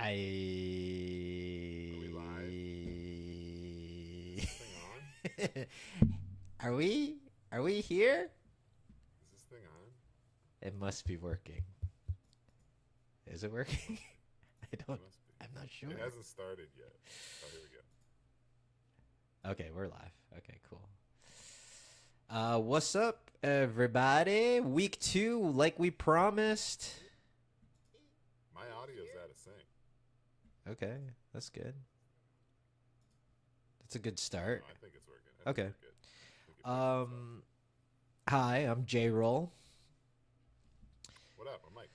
I Are we live? Is this thing on? are we here? Is this thing on? It must be working. Is it It working? must be. I It don't. must be. I'm not It sure. hasn't started yet. Oh, here we go. Okay, we're live. Okay, cool. What's up, everybody? Week 2, like we promised. My audio's out of sync. Okay, that's good. That's a good I don't know. start. I think it's working. I think Okay. we're good. I think it fixed itself. Um. Hi, I'm Jayrol. What up? I'm Mike.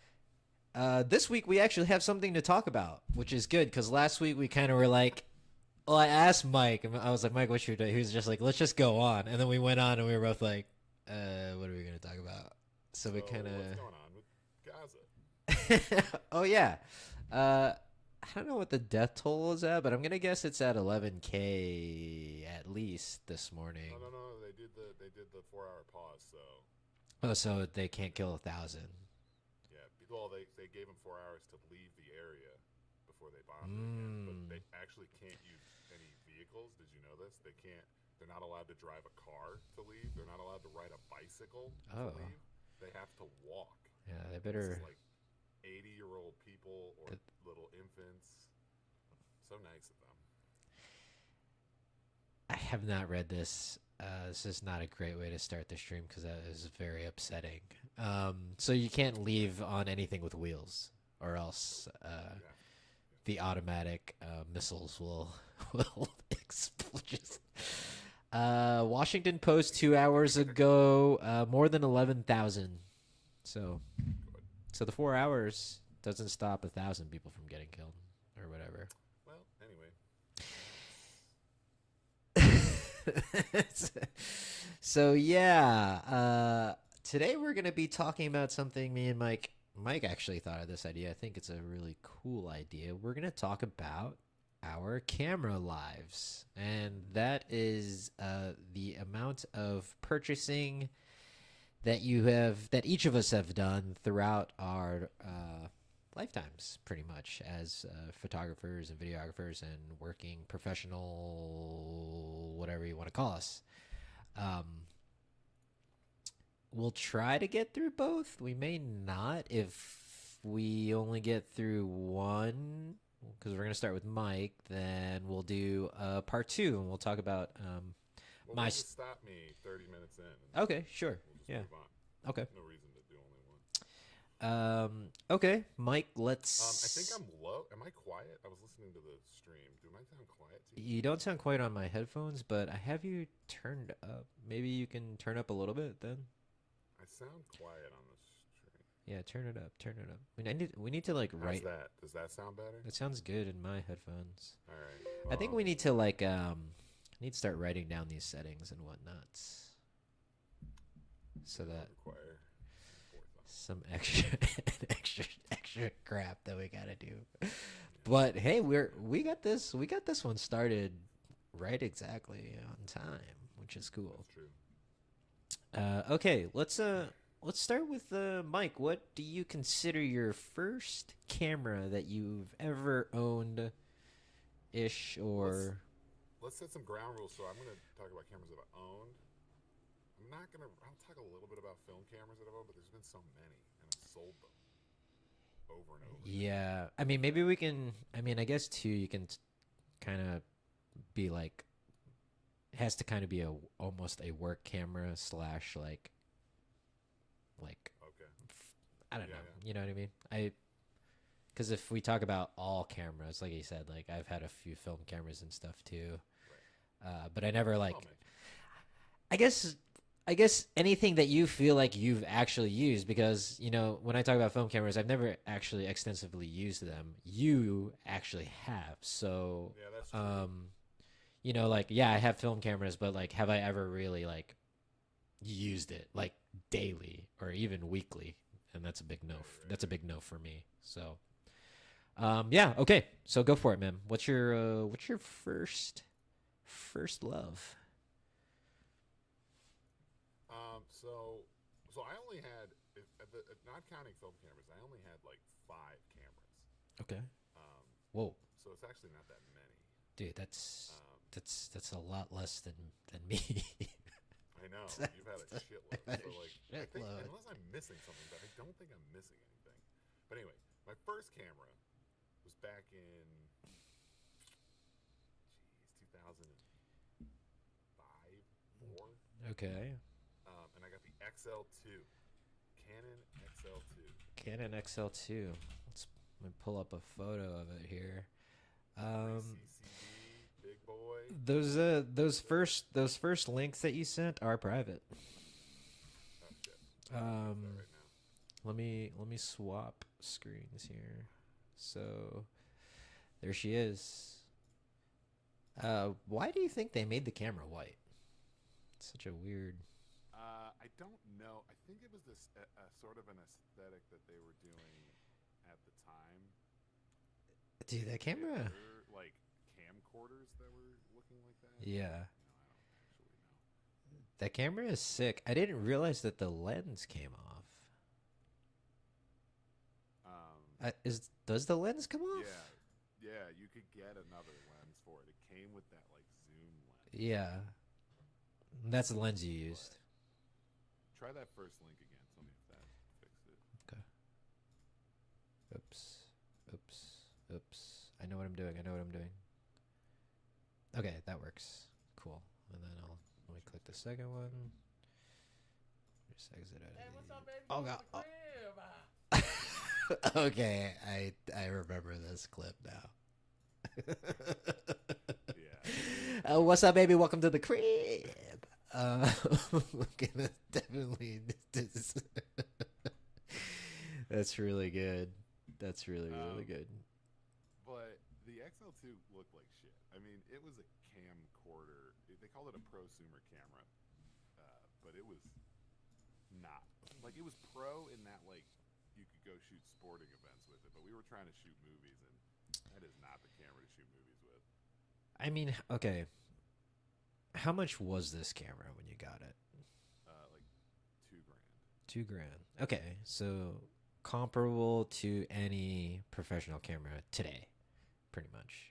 This week we actually have something to talk about, which is good because last week we kind of were like, well, I asked Mike, and I was like, Mike, what should we do? He was just like, let's just go on. And then we went on and we were both like, what are we going to talk about? So we So, kind what's of. going on with Gaza? Oh, yeah. I don't know what the death toll is at, but I'm going to guess it's at 11K at least this No, no, morning. no. They did the 4 hour pause. So, Oh, so they can't kill 1,000. yeah. Well, they gave them 4 hours to leave the area before they bombed it again. But Mm. they actually can't use any vehicles. Did you know this? They can't. They're not allowed to drive a car to leave. They're not allowed to ride a bicycle to Oh, leave. They have to walk. yeah, they And this is better. like 80-year-old people or th- little infants. So nice of them. I have not read this. This is not a great way to start the stream because that is very upsetting. So you can't leave on anything with wheels, or else You have the to. automatic missiles will will explode. Washington Post 2 hours ago, more than 11,000. So Good. so the 4 hours doesn't stop 1,000 people from getting killed or whatever. Well, anyway, that's So yeah, today we're gonna be talking about something me and Mike actually thought of this idea. I think it's a really cool idea. We're gonna talk about our camera lives, and that is the amount of purchasing that each of us have done throughout our lifetimes, pretty much as photographers and videographers and working professional, whatever you want to call us. Um, we'll try to get through both. We may not if we only get through one, because we're going to start with Mike. Then we'll do part two, and we'll talk about well. my. We'll just stop me 30 minutes in, and Okay, sure. we'll just Yeah. move on. Okay. No reason to do only one. Okay, Mike. I think Let's. I'm low. Am I quiet? I was listening to the stream. Do I sound quiet to you? You don't sound quite on my headphones, but I have you turned up. Maybe you can turn up a little bit then. I sound quiet on the stream. Yeah, turn it up. Turn it up. I mean, we need to like How's write. that? Does that sound better? It sounds good in my headphones. All right. I think we need to like need to start writing down these settings and whatnots so That that would require some forethought. some extra extra crap that we gotta do. But hey, we got this. We got this one started right exactly on time, which is cool. That's true. Okay, let's start with Mike. What do you consider your first camera that you've ever owned, ish, Let's or let's set some ground rules. So I'm going to talk about cameras that I've owned. I'm not gonna. I'll talk a little bit about film cameras that I've owned, but there's been so many, and I've sold them over and over again. yeah? I mean, maybe we can. I mean, I guess too. You can kind of be like it has to kind of be a almost a work camera slash like Okay. I don't Yeah, know. yeah. You know what I mean? I because if we talk about all cameras, like you said, like I've had a few film cameras and stuff too, Right. but I never I'll like. mention. I guess I guess anything that you feel like you've actually used, because when I talk about film cameras, I've never actually extensively used them. You actually have, so Yeah, that's true. like yeah, I have film cameras, but like, have I ever really like used it like daily or even weekly? And that's a big no. Right, right, That's a right. big no for me. So yeah, okay, so go for it, man. What's your first love? So, I only had, not counting film cameras, I only had like 5 cameras. Okay. Whoa, So it's actually not that many. dude, that's Um, that's a lot less than me. I know you've had a I've shitload. had So like, a I think shitload. unless I'm missing something, but I don't think I'm missing anything. But anyway, my first camera was back in, geez, 2005, four, Okay. and I got the XL2, Canon XL2. Canon XL2. Let me pull up a photo of it here. Three Um, CCD, big boy. those first links that you sent are private. Oh shit, I can't post that Um, right now. let me swap screens here. So there she is. Why do you think they made the camera white? It's such a weird. I don't know. I think it was this sort of an aesthetic that they were doing at the time. Dude, that Maybe they had camera. other like camcorders that were looking like that, but Yeah, I don't actually know. that camera is sick. I didn't realize that the lens came off. Does the lens come Yeah, off? yeah, you could get another lens for it. It came with that like zoom lens, Yeah, that's the lens you used. but try that first link again. Tell me if that fixed it. Okay. Oops. Oops. Oops. I know what I'm doing. I know what I'm doing. Okay, that works. Cool. And then let me click the second one. Just exit out Hey, of what's the. up, baby? Oh Going to god. the crib. Okay, I remember this clip now. Yeah. What's up, baby? Welcome to the crib. We're gonna definitely. This. That's really good. That's really good. But the XL2 looked like shit. I mean, it was a camcorder. They called it a prosumer camera, but it was not like it was pro in that like you could go shoot sporting events with it. But we were trying to shoot movies, and that is not the camera to shoot movies with. I mean, okay. How much was this camera when you got it? Like $2,000. 2 grand. Okay, so comparable to any professional camera today, pretty much.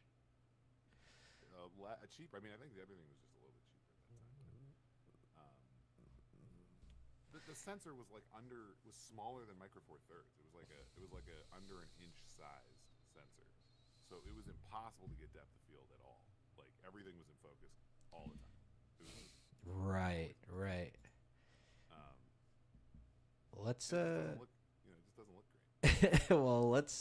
Cheaper. I mean, I think everything was just a little bit cheaper at that time. The sensor was like was smaller than Micro Four Thirds. It was like a under an inch sized sensor, so it was impossible to get depth of field at all. Like everything was in focus all the time. It was just Right, always in focus. right. Um, Let's it just doesn't look, it just doesn't look great. well, let's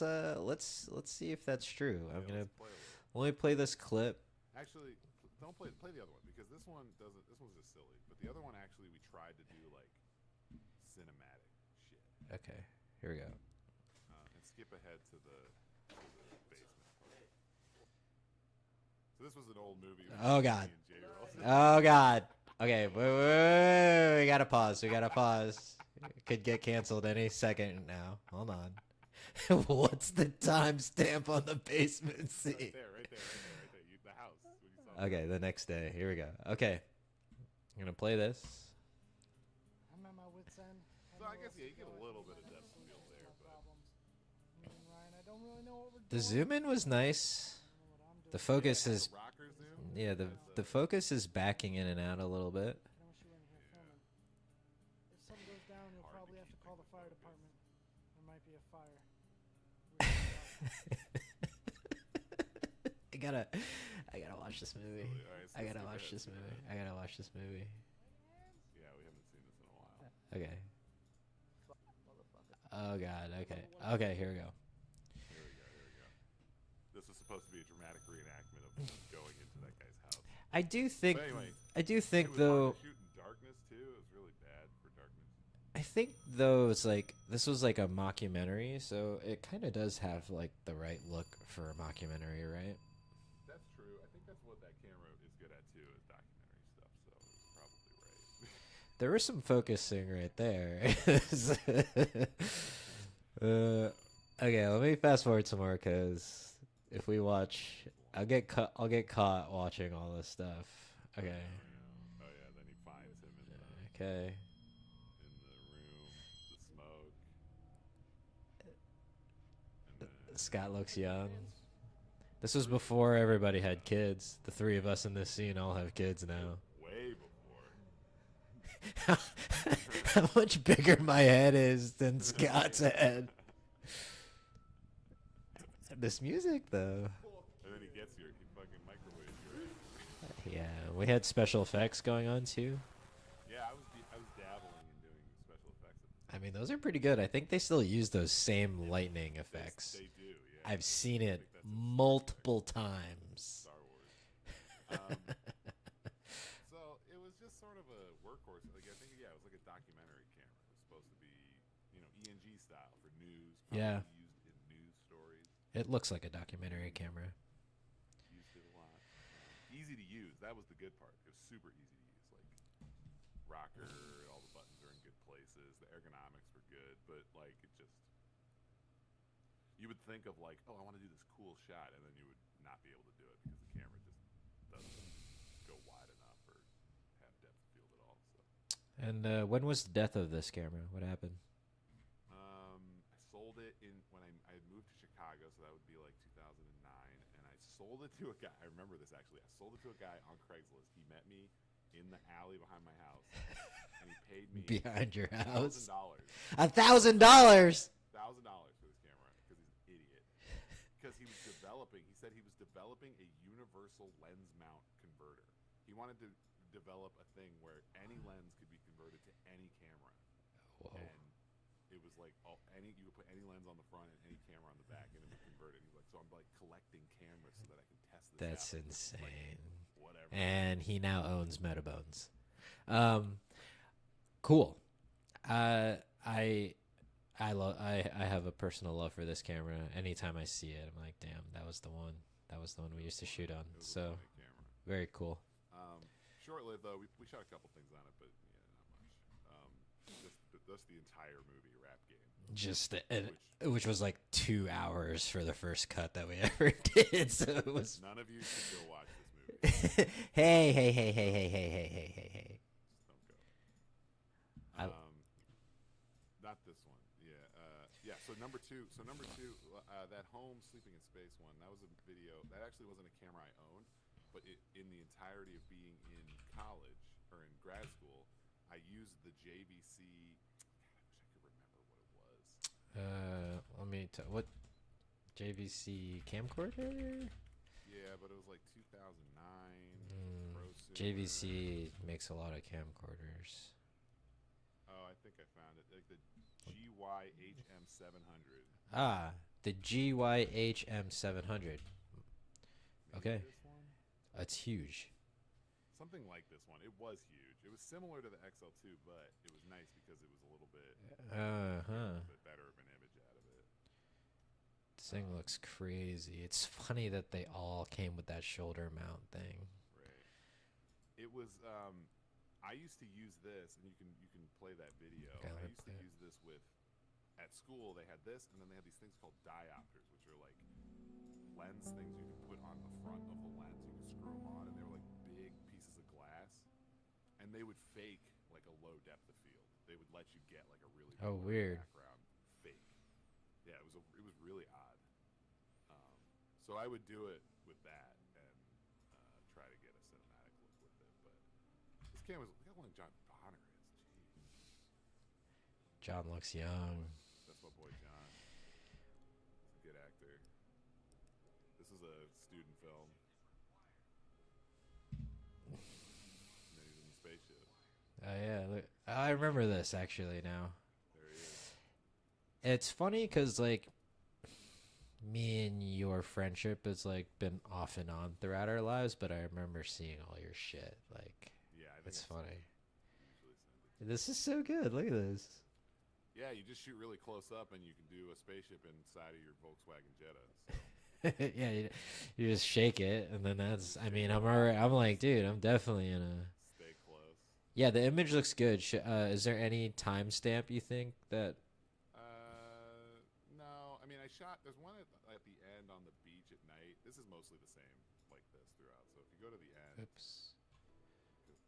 see if that's true. I'm Yeah, gonna let's play a little. let me play this clip. Actually, don't play the other one because this one doesn't. This one's just silly. But the other one actually, we tried to do like cinematic shit. Okay, here we go. And skip ahead to the basement part. So this was an old movie. Oh god. Me and Jayrol. Oh god. Okay, wait. We gotta pause. We gotta pause. Could get canceled any second now. Hold on. What's the timestamp on the basement scene? Right there. The house. When you saw Okay, the next day. Here we go. Okay, I'm gonna play this. I'm at my wit's end. So I guess yeah, you get a little bit of depth of field there, but Problems. Me and Ryan, I don't really know what we're The doing. zoom in was nice. I don't know what I'm doing. The focus yeah, is the rocker zoom. yeah. The focus is backing in and out a little bit. I don't wish you were in here filming. If something goes down, you'll Hard to probably have to keep call the things fire focused. department. There might be a fire. I gotta watch this movie. Alright, so I gotta skip watch ahead, this skip movie. ahead. I gotta watch this movie. Yeah, we haven't seen this in a while. Okay. Oh god. Okay. Okay. Here we go. Here we go. This was supposed to be a dramatic reenactment of going into that guy's house. I do think. But anyway, I do it think was though. hard to shoot in darkness too. It was really bad for darkness. I think though it's like this was like a mockumentary, so it kind of does have like the right look for a mockumentary, right? That's true. I think that's what that camera is good at too, is documentary stuff. So it's probably right. There was some focusing right there. Okay, let me fast forward some more because if we watch, I'll get caught watching all this stuff. Okay. Oh yeah, then he finds him in Okay. the room, the smoke, and then Scott looks young. This was before everybody had kids. The three of us in this scene all have kids now. Way before. How much bigger my head is than Scott's head. This music, though. And then he gets your, he fucking microwaves your ass. Yeah, we had special effects going on too. Yeah, I was dabbling in doing special effects. I mean, those are pretty good. I think they still use those same lightning effects. They do, yeah. I've seen I it think that's multiple times. Star Wars. So it was just sort of a workhorse. Like I think, yeah, it was like a documentary camera. It was supposed to be, ENG style for news. Yeah. Used in news stories. It looks like a documentary camera. Used it a lot. Easy to use. That was the good part. It was super easy to use. Like rocker, all the buttons are in good places. The ergonomics were good, but like it just. You would think of like, oh, I want to do this cool shot, and then you would not be able to do it because the camera just doesn't go wide enough or have depth of field at all. So, And when was the death of this camera? What happened? I sold it when I had moved to Chicago, so that would be like 2009, and I sold it to a guy. I remember this actually. I sold it to a guy on Craigslist. He met me in the alley behind my house, and he paid me Behind your house? $1,000. $1,000. $1,000 for this camera because he's an idiot. Because he was developing, he said he was developing a universal lens mount converter. He wanted to develop a thing where any lens could be converted to any camera. Whoa. And it was like you could put any lens on the front and any camera on the back, and it would convert it. He's like, so I'm like collecting cameras so that I can test this. That's out. insane. Like, whatever. And he now owns Metabones. Cool. I have a personal love for this camera. Anytime I see it, I'm like, damn, that was the one. That was the one we used to shoot on. It was a So funny camera. very cool. Short-lived though. We shot a couple things on it, but yeah, not much. Just the entire movie rap game. Just which was like 2 hours for the first cut that we ever did. So it was. None of you should go watch this movie. Hey, hey, hey, hey, hey, hey, hey, hey, hey, hey. Just don't I- go. Not this one. Yeah. Yeah. So number two. That home sleeping in space one. That was a video. That actually wasn't a camera I owned, but in the entirety of being in college or in grad school, I used the JVC. God, I wish I could remember what it was. Let me tell what JVC camcorder. Yeah, but it was like 2009. prosumer. JVC makes a lot of camcorders. Oh, I think I found it. Like the GYHM 700. Ah, the GYHM 700. Maybe Okay. This one? That's huge. Something like this one. It was huge. It was similar to the XL2, but it was nice because it was a little bit, a little bit better of an image out of it. This thing looks crazy. It's funny that they all came with that shoulder mount thing. Right. It was. I used to use this, and you can play that video. Okay, I let me used to play it. use this with. At school, they had this, and then they had these things called diopters, which are like lens things you can put on the front of the lens. You can screw them on, and they were like big pieces of glass, and they would fake like a low depth of field. They would let you get like a really Oh, blurry weird. background fake. Yeah, it was really odd. So I would do it with that and try to get a cinematic look with it. But this camera's look how long John Bonner is. Jeez, John looks young. that's my boy John. He's a good actor. This is a student film. And then he's in the spaceship. Oh yeah, look, I remember this actually now. There he is. It's funny because like me and your friendship has like been off and on throughout our lives, but I remember seeing all your shit. Like Yeah, I think it's I funny. usually send it. This is so good. Look at this. Yeah, you just shoot really close up, and you can do a spaceship inside of your Volkswagen Jetta. So. Yeah, you just shake it, and then that's. I mean, I'm already. I'm like, dude, I'm definitely in a. Stay close. Yeah, the image looks good. Is there any timestamp you think that? No. I mean, I shot. There's one at the end on the beach at night. This is mostly the same like this throughout. So if you go to the end, Oops. go back a little bit.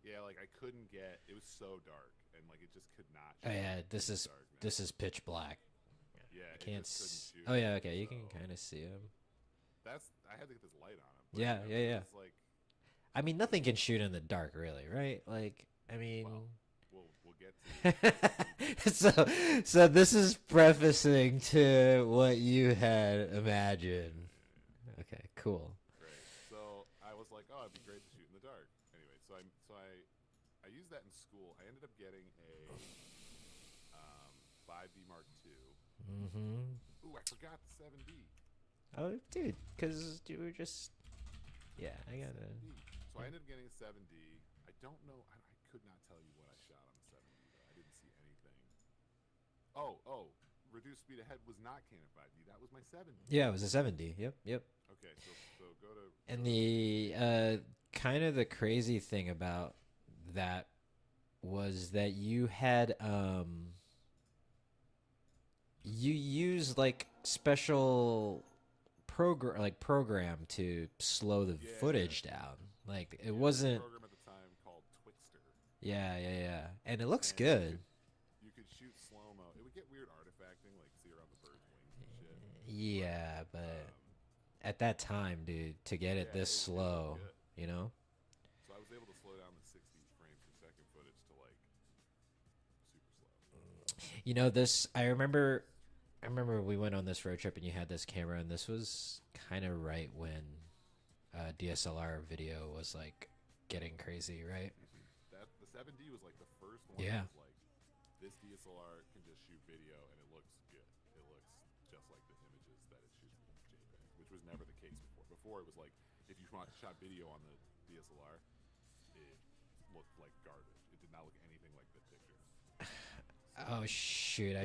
Yeah, like I couldn't get. It was so dark, and like it just could not. Oh shoot yeah, in this the is darkness. this is pitch black. Yeah, I it can't. just couldn't shoot. Oh yeah, okay. You can So kind of see him. I had to get this light on him. But, Yeah, you know, yeah, it yeah. was like, I mean, nothing can shoot in the dark, really, right? Like, I mean. well, we'll get to so so this is prefacing to what you had imagined. Okay, cool. Great. So I was like, oh, it'd be great to shoot in the dark. Anyway, I used that in school. I ended up getting a 5D Mark II. Mm-hmm. Ooh, I forgot the 7D. Oh, dude, because you were just. Yeah, I got it. 7D. So I ended up getting a 7D. I don't know. I could not tell you what I shot on the 7D though. I didn't see anything. Oh, reduced speed ahead was not Canon 5D. That was my 7D. Yeah, it was a 70. Yep, yep. Okay, so go to. And the kind of the crazy thing about that was that you had you use like special program to slow the Yeah. footage down. Like it There was a wasn't. program at the time called Twixter. Yeah, yeah, yeah. And it looks And good. You could shoot slow mo. It would get weird artifacting, like see around the bird's wings and shit. Yeah, but Um, at that time, dude, to get it yeah, this it slow, looked good. you know? So I was able to slow down the 60 frames per second footage to like super slow. You know this. I remember we went on this road trip and you had this camera, and this was kind of right when DSLR video was like getting crazy, right? That the 7D was like the first one. Yeah. That was like this DSLR can just shoot video and it looks good. It looks just like the images that it shoots with JPEG, which was never the case before. Before it was like if you shot video on the DSLR, it looked like garbage. It did not look anything like the picture. Oh shoot! I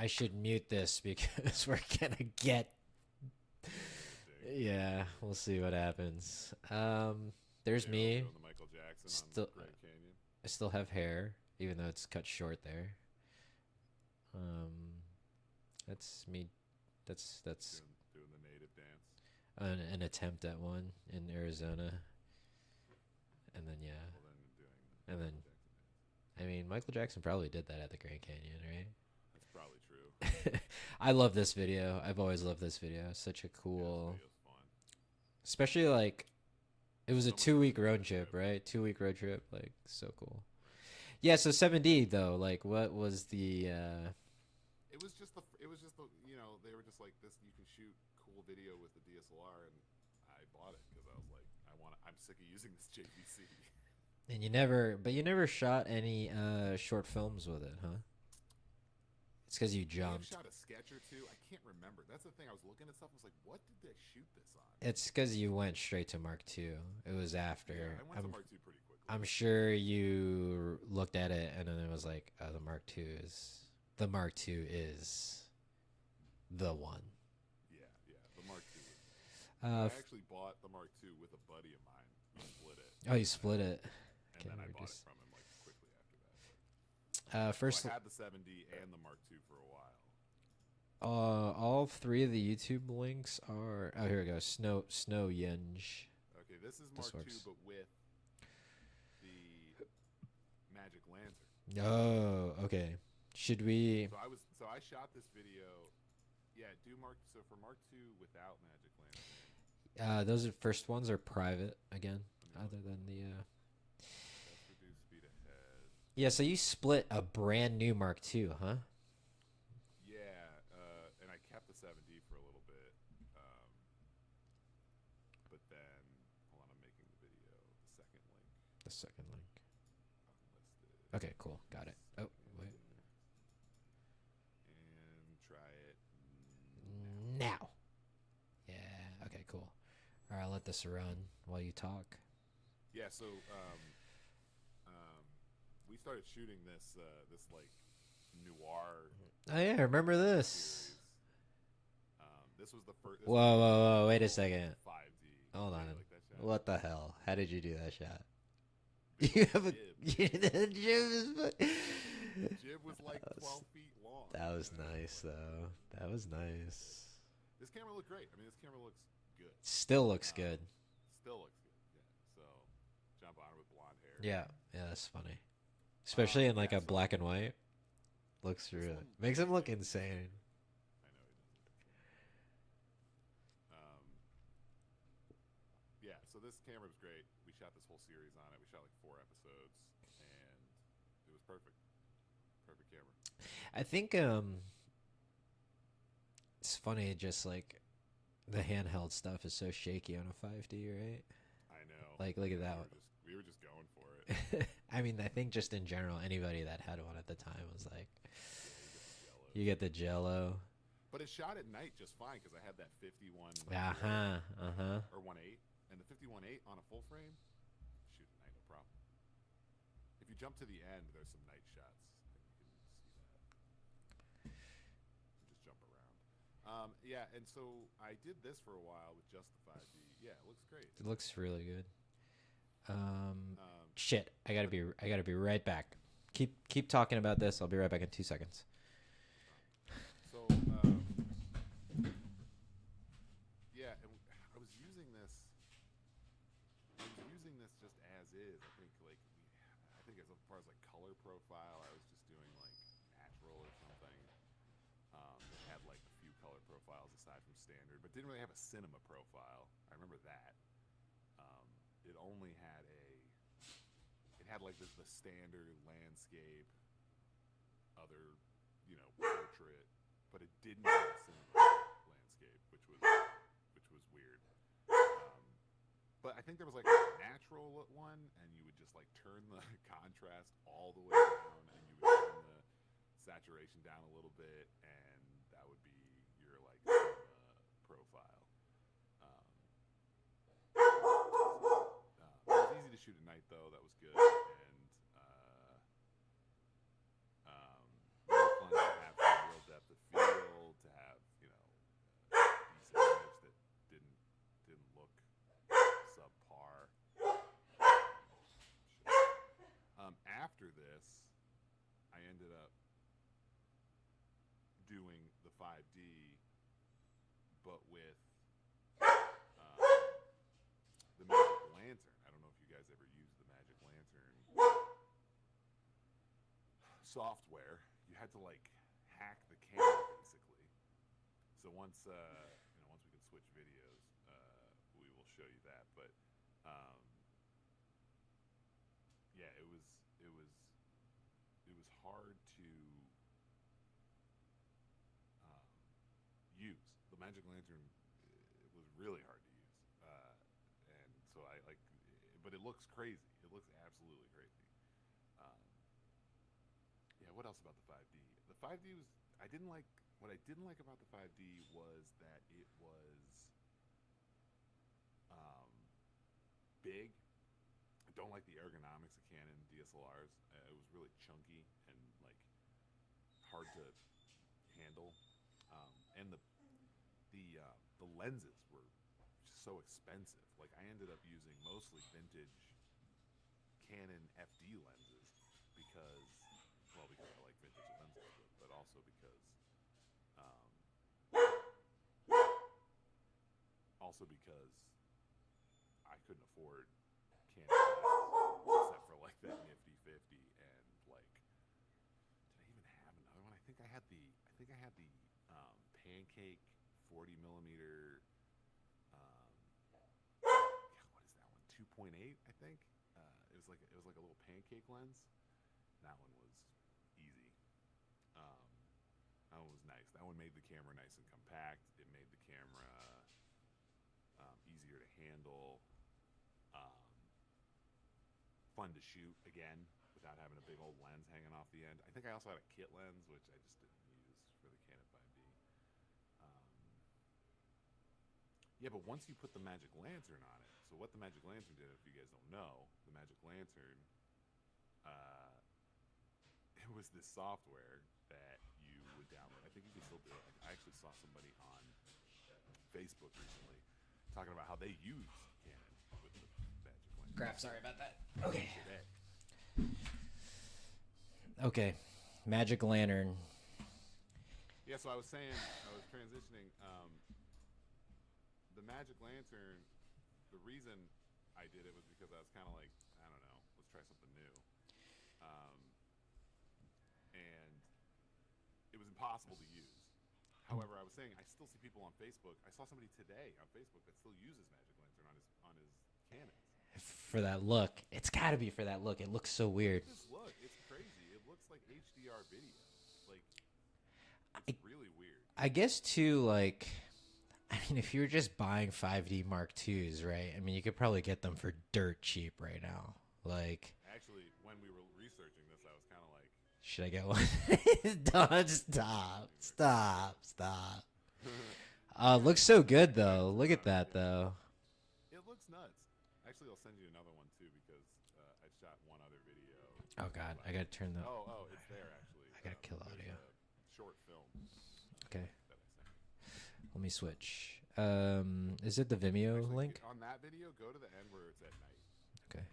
should mute this because we're gonna get. Yeah, we'll see what happens. There's Jayrol me. doing the Michael Jackson Still, on Grand Canyon. I still have hair, even though it's cut short there. That's me. That's Doing the native dance. an attempt at one in Arizona, and then yeah, Well, then doing and then Michael Jackson dance. I mean Michael Jackson probably did that at the Grand Canyon, right? That's probably true. I love this video. I've always loved this video. Such a cool, Yeah, this video's fun. especially like it was a So much 2 week fun. road trip, right? 2 week road trip, like so cool. Yeah. So 7D though, like what was the? It was just the you know they were just like this. You can shoot cool video with the DSLR, and I bought it because I was like, I'm sick of using this JVC. And you never shot any short films with it, huh? It's because you I may have jumped. shot a sketch or two. I can't remember. That's the thing. I was looking at stuff. I was like, what did they shoot this on? It's because you went straight to Mark II. It was after. Yeah, I went to Mark II pretty quickly. I'm sure you looked at it and then it was like, oh, the Mark II is the one. Yeah, the Mark II. I Uh, actually bought the Mark II with a buddy of mine. We split it. oh, you split it. And Okay, then I we're bought just- it from him like quickly after that. First, So I had the 7D and the Mark II for a while. all three of the YouTube links are. Oh, here we go. Snow Yenge. Okay, this is This Mark II, works. but with the Magic Lantern. Oh, okay. Should we? So I shot this video. Yeah, for Mark II without Magic Lantern. Those first ones are private again, Let me other look. than the. Let's reduce speed ahead. Yeah, so you split a brand new Mark II, huh? Yeah, and I kept the 7D for a little bit. But then, hold on, I'm making the video. The second link The second link. unlisted. Okay, cool. Got it. Oh, wait. And try it Now. Yeah, okay, cool. All right, I'll let this run while you talk. Yeah, so we started shooting this like noir Oh, yeah, remember this. series. This was the first. Whoa, wait a second. 5D. Hold Yeah, on. you like that shot? What the hell? How did you do that shot? Big You old have a. jib. The jib is. Jib was like 12 feet long. That was you know, nice, like, though. That was nice. This camera looked great. I mean, this camera looks good. Still looks good. Still looks good. Yeah. So jump on it with blonde hair. Yeah, yeah, that's funny. Especially in like yeah, a so- black and white. Looks This really one- makes him look insane. I know. camera was great. We shot this whole series on it. We shot like 4 episodes, and it was perfect. Perfect camera. I think it's funny, just like the handheld stuff is so shaky on a 5D, right? I know. Like, look at that one. We were just going for it. I mean, I think just in general, anybody that had one at the time was like, Yeah, you get the jello. but it shot at night just fine because I had that 51 or 1.8, and the 51.8 on a full frame, shoot at night no problem. If you jump to the end, there's some night shots. I think you can see that. Just jump around. Yeah, and so I did this for a while with just the 5D. Yeah, it looks great. It looks really good. Um, Shit, I gotta be right back. Keep talking about this. I'll be right back in 2 seconds. So, yeah, and I was using this. I was using this just as is. I think as far as like color profile, I was just doing like natural or something. It had like a few color profiles aside from standard, but didn't really have a cinema profile. I remember that. It only had it had like the standard landscape, other, portrait, but it didn't have a cinema landscape, which was weird. But I think there was like a natural one, and you would just like turn the contrast all the way down, and you would turn the saturation down a little bit, and that would be your like profile. It was easy to shoot at night though. That was good, and really fun to have some real depth of field, to have decent image that didn't look subpar. After this, I ended up doing the 5D, but with the Magic Lantern. I don't know if you guys ever used the Magic Lantern software. You had to like hack the camera basically. So once once we can switch videos, we will show you that. But yeah, it was hard to use. The Magic Lantern, it was really hard to use, and so but it looks crazy. It looks absolutely crazy. Yeah, what else about the 5D? The 5D was what I didn't like about the 5D was that it was big. I don't like the ergonomics of Canon DSLRs. It was really chunky and like hard to handle, and the lenses were so expensive. Like I ended up using mostly vintage Canon FD lenses because I like vintage lenses, but also because I couldn't afford Canon except for like that nifty 50, and like, did I even have another one? I think I had the Pancake 40 millimeter. What is that one? 2.8, I think. It was like a little pancake lens. That one was easy. That one was nice. That one made the camera nice and compact. It made the camera easier to handle. Fun to shoot again without having a big old lens hanging off the end. I think I also had a kit lens, which I just didn't use for the Canon 5D. Yeah, but once you put the Magic Lantern on it, so what the Magic Lantern did, if you guys don't know, the Magic Lantern, it was this software that you would download. I think you can still do it. I actually saw somebody on Facebook recently talking about how they use Canon with the Magic Lantern. Crap, sorry about that. Okay. Today. Okay. Magic Lantern. Yeah, so I was transitioning. The Magic Lantern, the reason I did it was because I was kind of like, I don't know, let's try something new. And it was impossible to use. However, I was saying I still see people on Facebook. I saw somebody today on Facebook that still uses Magic Lantern on his Canon. for that look. It's got to be for that look. It looks so weird. This look, it's crazy. It looks like HDR video. Like, I, it's really weird. I guess too, like, I mean, if you were just buying 5D Mark IIs, right? I mean, you could probably get them for dirt cheap right now. Like, Actually, when we were researching this, I was kind of like, should I get one? Don't stop. Looks so good though. Look at that though. it looks nuts. Actually, I'll send you another one too because I shot one other video. Oh god, I gotta turn the. Oh, it's there actually. I gotta kill There's audio. a short film Okay, that I sent you. let me switch. Is it the Vimeo Actually, link? on that video, go to the end where it's at night. Okay.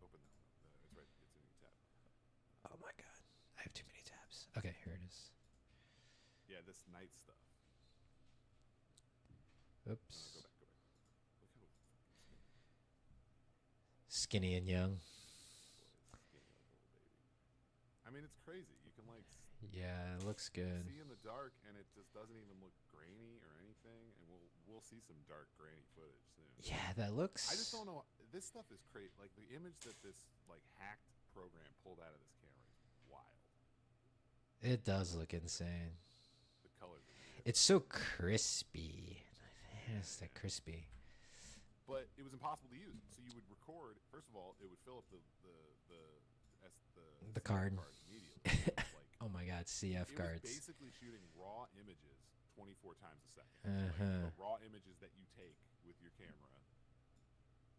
Open that one up. It's right. It's a new tab. Oh my god, I have too many tabs. Okay, here it is. Yeah, this night stuff. Oops. Go back. Look how Skinny and young. boy, it's skinny like a little baby. I mean, it's crazy. You can like Yeah, it looks good. see in the dark, and it just doesn't even look grainy or anything. And we'll see some dark, grainy footage soon. Yeah, that looks. I just don't know. This stuff is crazy. Like the image that this like hacked program pulled out of this camera is wild. It does look insane. The colors are beautiful. It's so crispy. It's that crispy. But it was impossible to use. So you would record. First of all, it would fill up the The card. immediately. Like, Oh my god, CF it was cards. basically shooting raw images 24 times a second. Uh-huh. Like, the raw images that you take with your camera,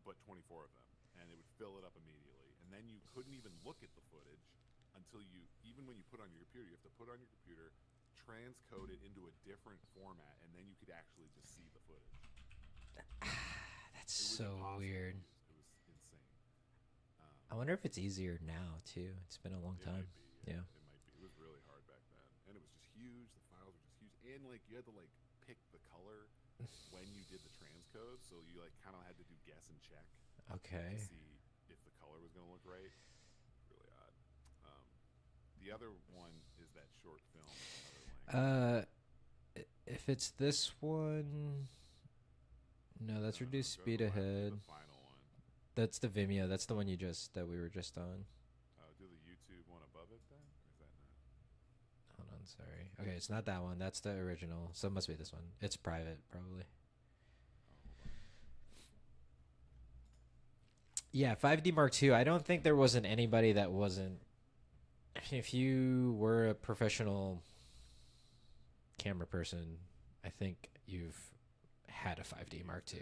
but 24 of them, and it would fill it up immediately. And then you couldn't even look at the footage until even when you put it on your computer, you have to put it on your computer, transcode it into a different format, and then you could actually just see the footage. That's It was so impossible to weird. use. It was insane. I wonder if it's easier now too. It's been a long It time. might be, Yeah. It might be. It was really hard back then, and it was just huge. The files were just huge, and like you had to like pick the color when you did the transcode, so you like kind of had to do guess and check Okay. to see if the color was going to look right. Really odd. The other one is that short film. Another link. If it's this one, no, that's No, reduced go to speed the ahead. The final one. That's the Vimeo. That's the one that we were just on. Do the YouTube one above it then, or is that not? Hold on, sorry. Okay, it's not that one. That's the original. So it must be this one. It's private, probably. Oh, hold on. Yeah, 5D Mark II. I don't think there wasn't anybody that wasn't. I mean, if you were a professional camera person, I think you've had a 5D Mark II.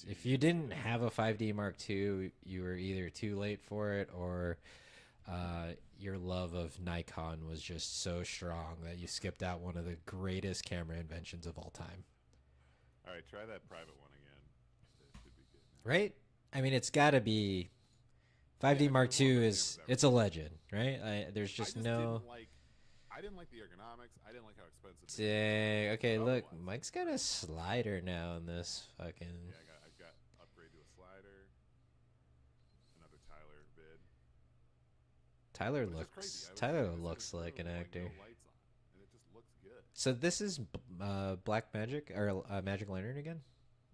If you didn't have a 5D Mark II, you were either too late for it or your love of Nikon was just so strong that you skipped out one of the greatest camera inventions of all time. All right, try that private one again. That should be good now. Right? I mean, it's got to be 5D Yeah, Mark it's one of II my is favorites ever. it's a legend, right? There's just no. I didn't like the ergonomics. I didn't like how expensive. Dang. Okay, But look, otherwise, Mike's got a slider now in this fucking. Yeah, I got upgrade to a slider. Another Tyler vid. Tyler Which is crazy. looks. I was Tyler seeing this looks in like an no actor. lights on, and it just looks good. So this is Black Magic or Magic Lantern again.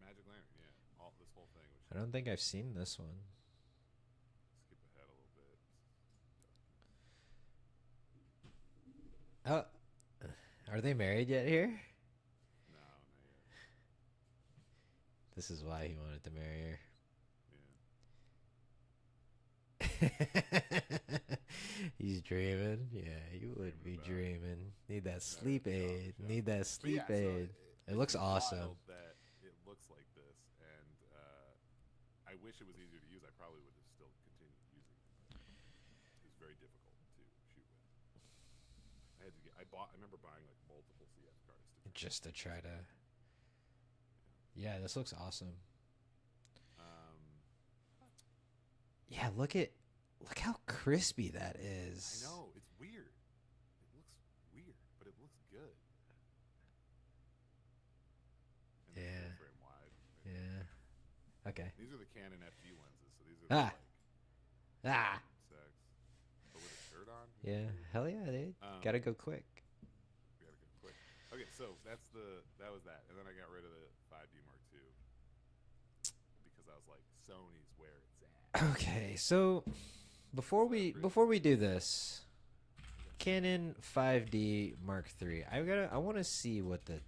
Magic Lantern, yeah. All this whole thing. Which I don't think I've seen this one. skip ahead a little bit. Oh, are they married yet here? No, not yet. This is why he wanted to marry her. Yeah. He's dreaming. Yeah, you would be dreaming. Need that sleep aid. Need that But sleep yeah, so aid. It looks it's awesome. wild that it looks like this, and I wish it was easier to use. I probably would have still continued using it. But it was very difficult to shoot with. I had to get. I remember buying like multiple CF cards Just to try to. Yeah, this looks awesome. Yeah, look how crispy that is. I know it's weird. It looks weird, but it looks good. And the Yeah. full frame wide. Yeah. Okay. These are the Canon FD lenses, so these are the, Ah. sex. But with a shirt on. Yeah. Hell yeah, dude. Gotta go quick. We gotta go quick. Okay, so that was that, and then I got rid of the 5D Mark II because I was like, Sony's where it's Okay, so before we do this, Canon 5D Mark III. I want to see what the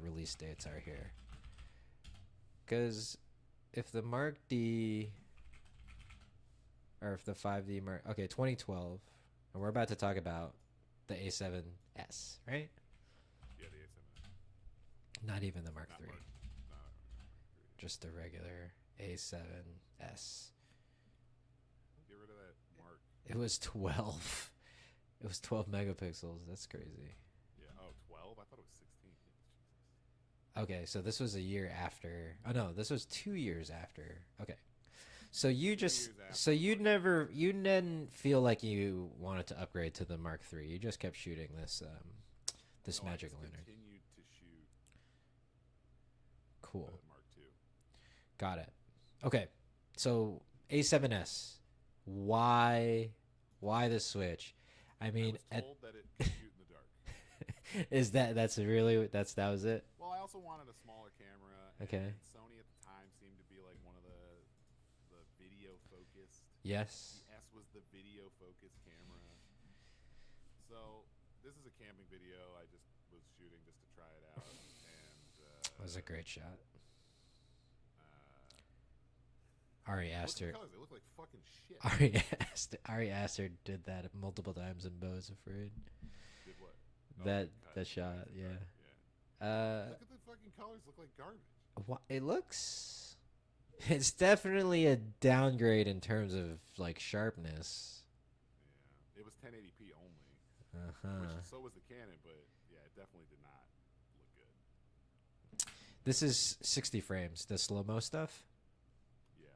release dates are here. Cuz if the Mark D or if the 5D Mark, okay, 2012, and we're about to talk about the A7S, right? Yeah, the A7. Not even the Mark Not III, Mark. No, Mark 3. just the regular A7S. Get rid of that Mark. It was 12. It was 12 megapixels. That's crazy. Yeah. Oh, 12? I thought it was 16. Okay, so this was a year after. Oh no, this was 2 years after. Okay. So you just so you didn't feel like you wanted to upgrade to the Mark III. You just kept shooting this No, magic I just lantern. continued to shoot Cool. the Mark II. Got it. Okay. So A7S. Why the switch? I mean, I was told that it could shoot in the dark. is that that was it? Well, I also wanted a smaller camera. Okay. And Sony at the time seemed to be like one of the video focused. Yes. The S was the video focused camera. So this is a camping video. I just was shooting just to try it out, and That was a great shot. uh, Ari look at the Aster. colors. They look like fucking shit. Ari Aster did that multiple times in Bo's Afraid. Did what? That shot, yeah. Look at the fucking colors. Look like garbage. It looks. It's definitely a downgrade in terms of like sharpness. Yeah, it was 1080p only. Uh-huh. So was the Canon, but yeah, it definitely did not look good. This is 60 frames. The slow-mo stuff. Yeah,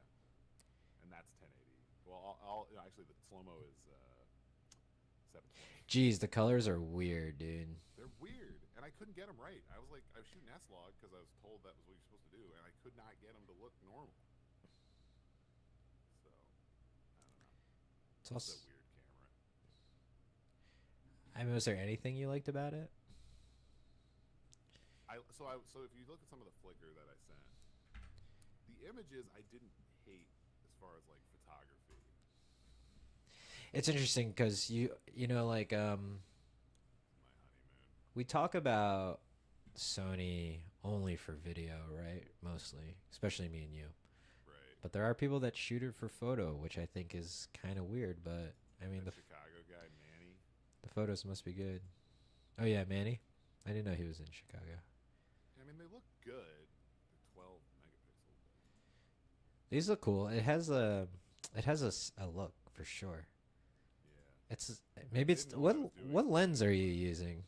and that's 1080. Well, actually the slow mo is 720. Jeez, the colors are weird, dude. They're weird, and I couldn't get them right. I was shooting S-Log because I was told that was what you're supposed to do, and I could not get them to look normal. So I don't know. It's also. It's a weird camera. I mean, was there anything you liked about it? So if you look at some of the flicker that I sent, the images I didn't hate as far as like photography. It's interesting because you know like My honeymoon. we talk about Sony only for video, right? Mostly, especially me and you. Right. But there are people that shoot it for photo, which I think is kind of weird. But I mean, That Chicago guy, Manny. the photos must be good. Oh yeah, Manny. I didn't know he was in Chicago. I mean, they look good. They're 12 megapixels. These look cool. It has a look for sure. Yeah. It's maybe it's Didn't know what I was doing. what lens are you using?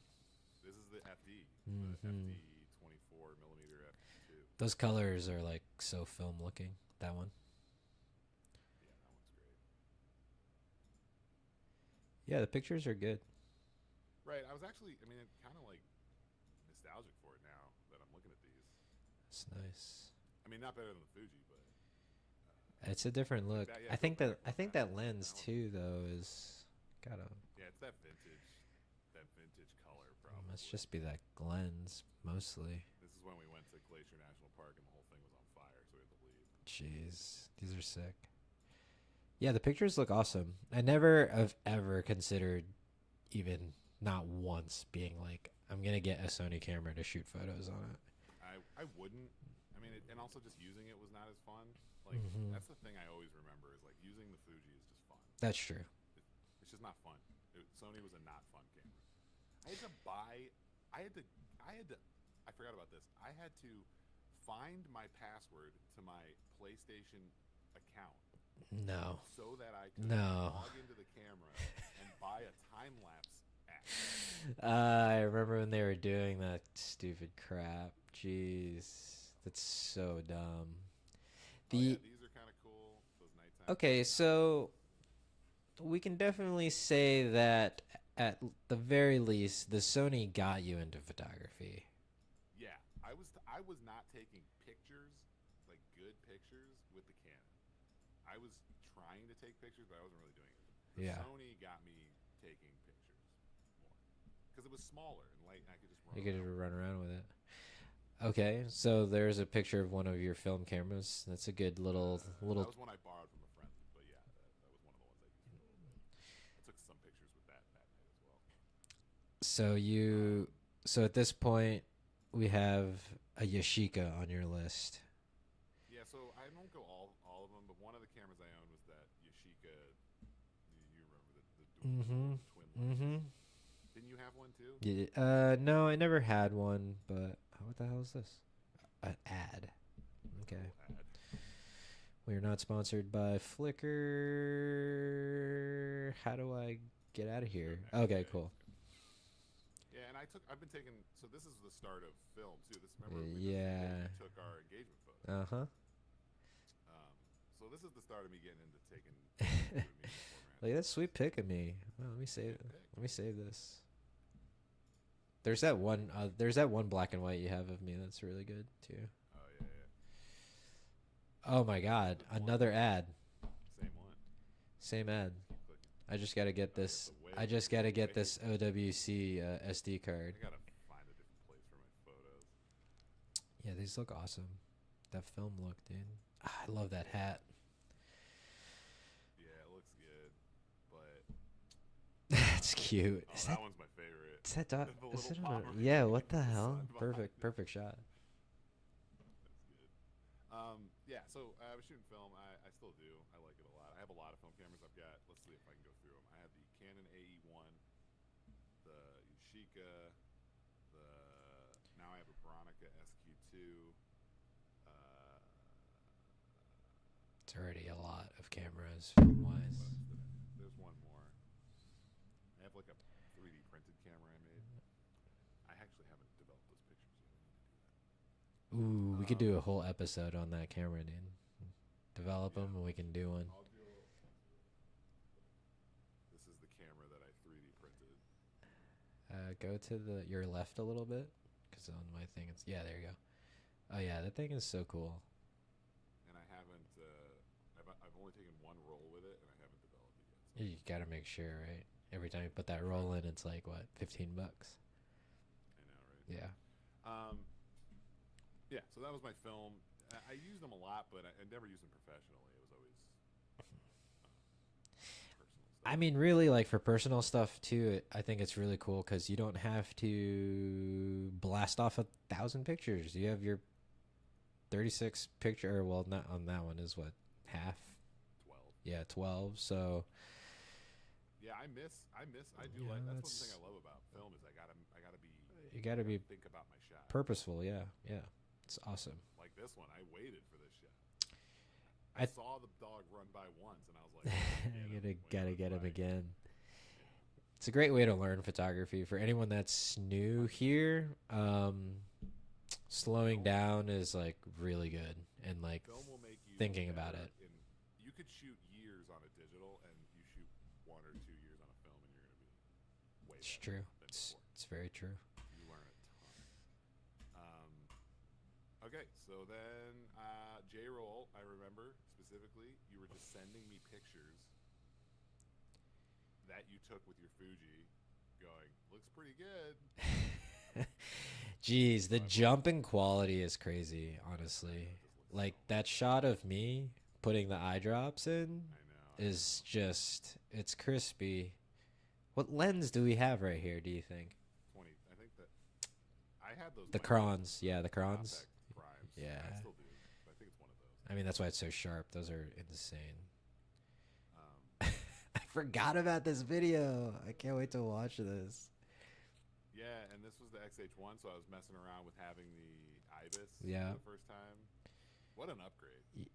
This is the FD. Mhm. The FD 24 millimeter FD2. Those colors are like so film looking. That one. Yeah, that one's great. Yeah, the pictures are good. Right. I was actually. I mean, it's kind of like nostalgic for it now that I'm looking at these. It's nice. I mean, not better than the Fuji, but It's a different look. that- yeah, I think go that back I think on that that. lens That one. too though is gotta yeah, it's that vintage color probably. must just be that lens mostly. This is when we went to Glacier National Park and the whole thing was on fire, so we had to leave. Jeez, these are sick. Yeah, the pictures look awesome. I never have ever considered, even not once, being like, I'm gonna get a Sony camera to shoot photos on it. I wouldn't. I mean, and also just using it was not as fun. Like that's the thing I always remember is like using the Fuji is just fun. That's true. It's just not fun. Sony was a not fun camera. I had to buy. I forgot about this. I had to find my password to my PlayStation account No. so that I could No. log into the camera and buy a time lapse app. I remember when they were doing that stupid crap. Jeez, that's so dumb. These are kind of cool. Those nighttime. Okay, so we can definitely say that at the very least, the Sony got you into photography. Yeah, I was not taking pictures, like good pictures, with the Canon. I was trying to take pictures, but I wasn't really doing it. The Yeah. Sony got me taking pictures more because it was smaller and light, and I could just run. You get to around. run around with it. Okay, so there's a picture of one of your film cameras. That's a good little. That was one I borrowed from a friend. So so at this point, we have a Yashica on your list. Yeah, so I don't go all of them, but one of the cameras I owned was that Yashica. You remember the Mm-hmm. dual twin Mm-hmm. lens? Didn't you have one too? Yeah. No, I never had one, but what the hell is this? An ad. It's a Okay. little ad. We are not sponsored by Flickr. How do I get out of here? Okay, cool. Yeah, and I've been taking. So this is the start of film too. Remember we Yeah. took our engagement photo. Uh-huh. So this is the start of me getting into taking photos of me formats. Look at that sweet pic of me. Well, let me save Good pic. let me save this. There's that one black and white you have of me that's really good too. Oh yeah. Oh my god, another ad. Same one. Same ad. Keep clicking. I just got to get Oh, this. it's a I wave. just got to get Wave. this OWC SD card. I gotta find a different place for my photos. Yeah, these look awesome. That film look, dude. Ah, I love that hat. Yeah, it looks good, but That's cute. oh, Is that that one's my favorite. is that dot? The Is little it on Pomeranian yeah, what the with the hell? sun behind Perfect, it. perfect shot. That's good. Yeah, so I was shooting film. I still do. I like it a lot. I have a lot of film cameras. I've got. Let's see if I can go through them. I have the Canon AE1, the Yashica, the now I have a Bronica SQ2. It's already a lot of cameras film What wise. else did I have? There's one more. I have like a 3D printed camera I made. I actually haven't developed those pictures yet. I need to do that. Ooh, we could do a whole episode on that camera, dude. Develop Yeah. them and we can do one. This is the camera that I 3D printed. Go to your left a little bit, because on my thing it's yeah. There you go. Oh yeah, that thing is so cool. And I haven't. I've only taken one roll with it, and I haven't developed it yet. So You gotta make sure, right? Every time you put that roll in, it's like what, $15? I know, right? Yeah. Yeah. So that was my film. I used them a lot, but I never used them professionally. It was always personal stuff. I mean, really, like for personal stuff too, I think it's really cool because you don't have to blast off 1,000 pictures. You have your 36 picture, or well, not on that one is what, half? 12. Yeah, 12. So Yeah, I do Yeah, like. That's one that's- thing I love about film is I gotta be. you gotta be think about my shot. purposeful. Yeah, yeah, it's awesome. Like this one, I waited for this shot. I I saw the dog run by once, and I was like, gotta get him again. It's a great way to learn photography for anyone that's new here. Slowing down is like really good, and like Film will make you thinking about better it. You could shoot years on a digital, and you shoot 1 or 2 years on a film, and you're gonna be way It's better true. than It's before. very true. You learn a ton. Okay, so then Jayrol, I remember specifically, you were just sending me pictures that you took with your Fuji, going, looks pretty good. Jeez, the jump in quality is crazy, honestly. Like that shot of me putting the eye drops in I know. is just, it's crispy. What lens do we have right here, do you think? 20. I think that I had those. The Crons, yeah, the Crons. Primes. Yeah. I still do. But I think it's one of those. I mean, that's why it's so sharp. Those are insane. Um, I forgot about this video. I can't wait to watch this. yeah, and this was the XH1, so I was messing around with having the IBIS Yeah. for the first time. What an upgrade.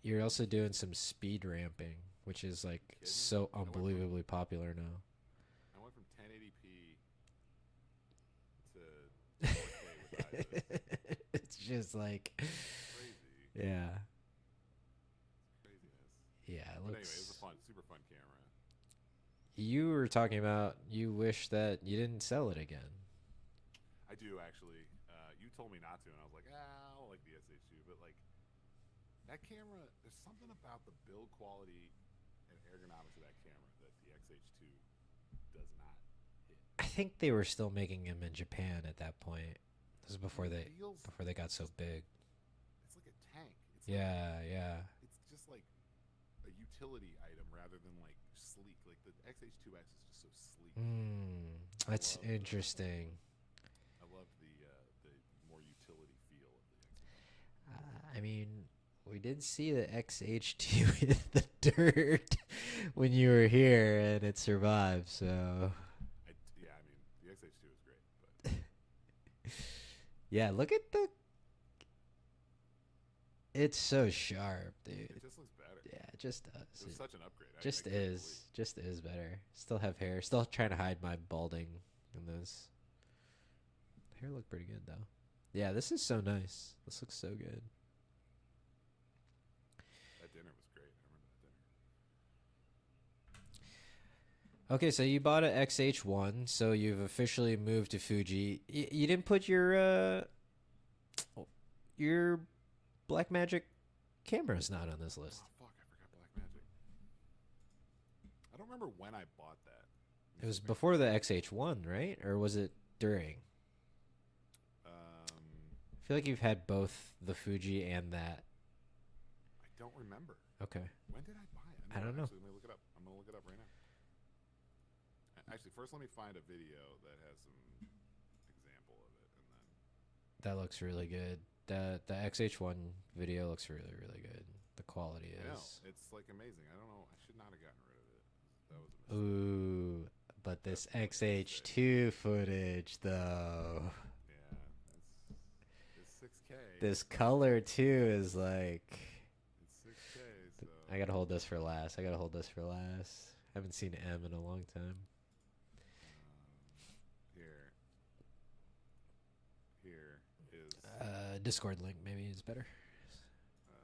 You're also doing some speed ramping, which is like Kidding? so I went from- unbelievably popular now. I went from 1080p to 4K with IBIS. It's just like, Crazy. yeah, Craziness. yeah. It But anyway, looks. it was a super fun camera. You were talking about you wish that you didn't sell it again. I do actually. You told me not to, and I was like, I don't like the SH2, but like that camera, there's something about the build quality and ergonomics of that camera that the XH2 does not hit. I think they were still making them in Japan at that point. This is before It they feels- got so big. It's like a tank. It's Yeah, yeah. It's just like a utility item rather than like sleek. Like the XH2S is just so sleek. That's love interesting. I love the more utility feel of the XH1. I mean, we did see the XH2 in the dirt when you were here, and it survived. So Yeah, I mean the XH2 is great, but yeah, look at the. It's so sharp, dude. it just looks better. Yeah, it just It does. was It such an upgrade. I just couldn't believe. is. Just is better. Still have hair. Still trying to hide my balding in this. Hair look pretty good though. Yeah, this is so nice. This looks so good. That dinner was great. I remember that dinner. Okay, so you bought an XH1, so you've officially moved to Fuji. You didn't put your Blackmagic camera's not on this list. Oh fuck! I forgot Blackmagic. I don't remember when I bought that. It was before the XH1, right? Or was it during? I feel like you've had both the Fuji and that. I don't remember. Okay. When did I buy it? I don't know. Actually, let me look it up. I'm gonna look it up right now. Actually, first let me find a video that has some example of it, and then That looks really good. The XH1 video looks really, really good. The quality I know is. it's like amazing. I don't know. I should not have gotten rid of it. That was a mistake. Ooh, but this That's what I was XH2 footage though. Yeah, it's 6K. This color too is like. It's 6K. So I gotta hold this for last. Haven't seen M in a long time. here is Discord link maybe is better. yeah.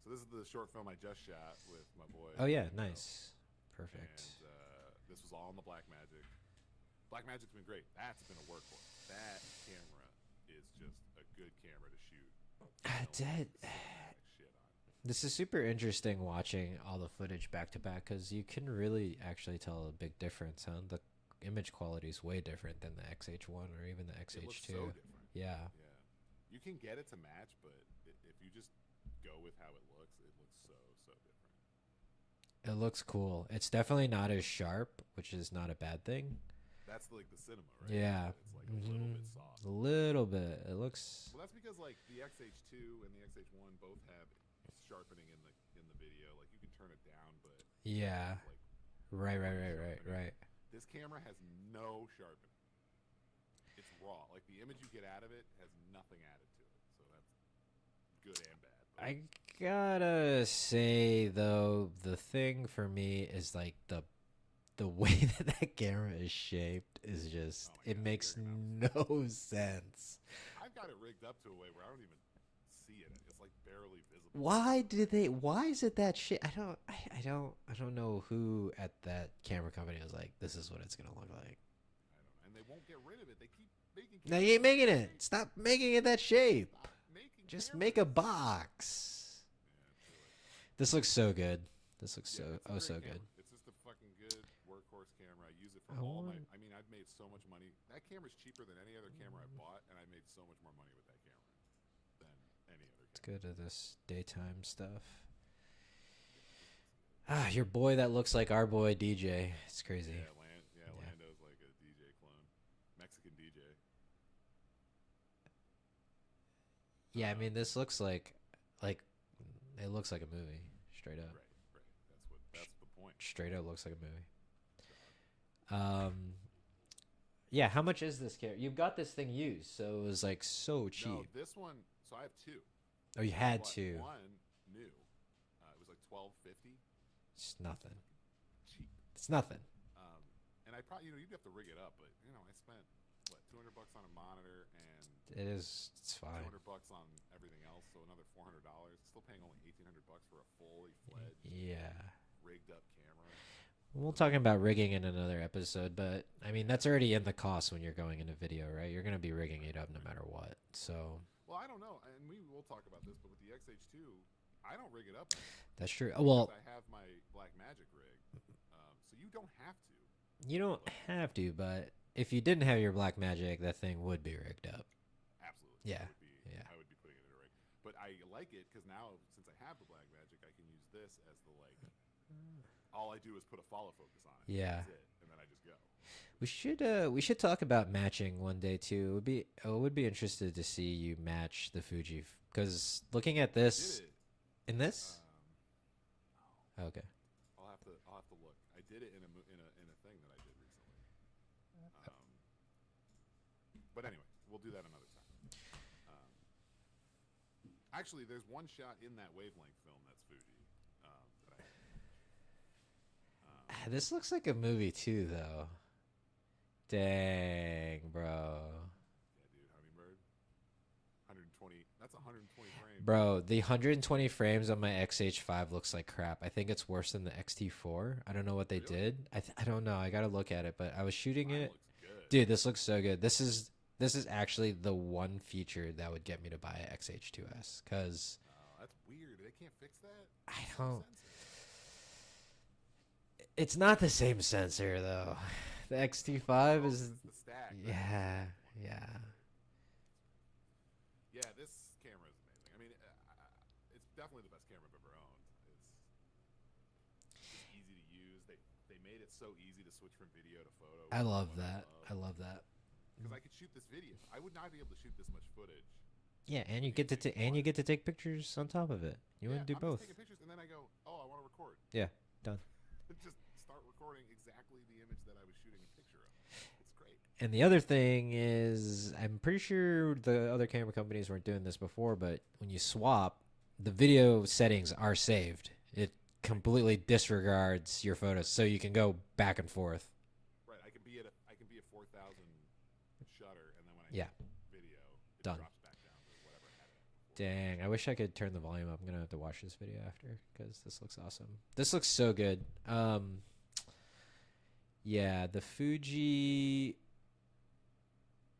So this is the short film I just shot with my boy. Oh yeah, Jayrol. nice, perfect. And this was all in the Blackmagic. Blackmagic's been great. That's been a workhorse. That camera is just a good camera to shoot. Dead. Shit on. This is super interesting watching all the footage back to back because you can really actually tell a big difference. Huh? The image quality is way different than the XH1 or even the It looks XH2. so different. Yeah. Yeah. You can get it to match, but if you just go with how it looks so different. It looks cool. It's definitely not as sharp, which is not a bad thing. That's like the cinema, right? Yeah. It's like a little bit soft. A little bit. It looks. Well, that's because like the XH2 and the XH1 both have sharpening in the video. Like you can turn it down, but Yeah. like Right. this camera has no sharpening. It's raw. Like the image you get out of it has nothing added to it. So that's good and bad. But I gotta say though, the thing for me is like the way that camera is shaped is just Oh my it God, makes you're no sense. I've got it rigged up to a way where I don't even see it. It's like barely visible. Why is it that shit? I don't know who at that camera company was like, this is what it's gonna look like. I don't know. And they won't get rid of it. They keep making No, you ain't making it. Stop making it that shape. Stop making Just cameras. make a box. Yeah, do it. This looks so good. This looks Yeah, so it's a great good. camera. It's just a fucking good workhorse camera. I use it for I all my. want- I mean, I've made so much money. That camera's cheaper than any other camera I bought, and I made so much more money with that camera than any other Let's camera. go to this daytime stuff. Ah, your boy that looks like our boy DJ. It's crazy. Yeah, Lando's like a DJ clone, Mexican DJ. Yeah, I mean this looks like it looks like a movie. Straight up. Right. That's the point. Straight up looks like a movie. Yeah, how much is this camera? You got this thing used, so it was like so cheap. No, this one. So I have two. Oh, you had But to. One new. It was like $12.50. It's nothing. Cheap. It's nothing. And I probably you'd have to rig it up, but I spent what $200 on a monitor and It is. It's fine. $200 on everything else, so another $400. Still paying only $1,800 for a fully fledged Yeah. rigged up camera. We'll talk about rigging in another episode, but I mean that's already in the cost when you're going into video, right? You're gonna be rigging it up no matter what. So Well, I don't know, and we will talk about this, but with the XH2, I don't rig it up. that's true. Because Well, I have my Blackmagic rig, so you don't have to. you don't have to, but if you didn't have your Blackmagic, that thing would be rigged up. Absolutely. Yeah, I would be putting it in a rig. But I like it because now, since I have the Blackmagic, I can use this as the all I do is put a follow focus on it. Yeah. That's it, and then I just go. We should talk about matching one day too. I would be interested to see you match the Fuji because looking at I this did it. in this. No, Okay. I'll have to look. I did it in a thing that I did recently. But anyway, we'll do that another time. Actually, there's one shot in that wavelength film that's Fuji that I have to match. This looks like a movie too, though. Dang, bro. Yeah, dude, Hummingbird. 120. That's 120 frames. Bro, the 120 frames on my XH5 looks like crap. I think it's worse than the XT4. I don't know what they Really? did. I don't know. I gotta look at it, but I was shooting Mine it. looks good. Dude, this looks so good. This is actually the one feature that would get me to buy a XH2S because That's weird. They can't fix that. I Same don't. sensor. It's not the same sensor though. The XT5 Oh, is it's the stack. yeah, yeah. Yeah, this camera is amazing. I mean, it's definitely the best camera I've ever owned. It's easy to use. They made it so easy to switch from video to photo. I love that. I love that. Because I could shoot this video. I would not be able to shoot this much footage. Yeah, and you get to and you get to take pictures on top of it. You want to do I'm both. just taking pictures, and then I go, oh, I want to record. Yeah, done. Just start recording exactly the image that I was shooting a picture of. It's great. And the other thing is, I'm pretty sure the other camera companies weren't doing this before, but when you swap, the video settings are saved. It completely disregards your photos, so you can go back and forth. Right. I can be at 4,000 shutter, and then when I Yeah. hit video, it Done. drops back down to whatever I had it at before. Dang, I wish I could turn the volume up. I'm gonna have to watch this video after because this looks awesome. This looks so good. Yeah, the Fuji.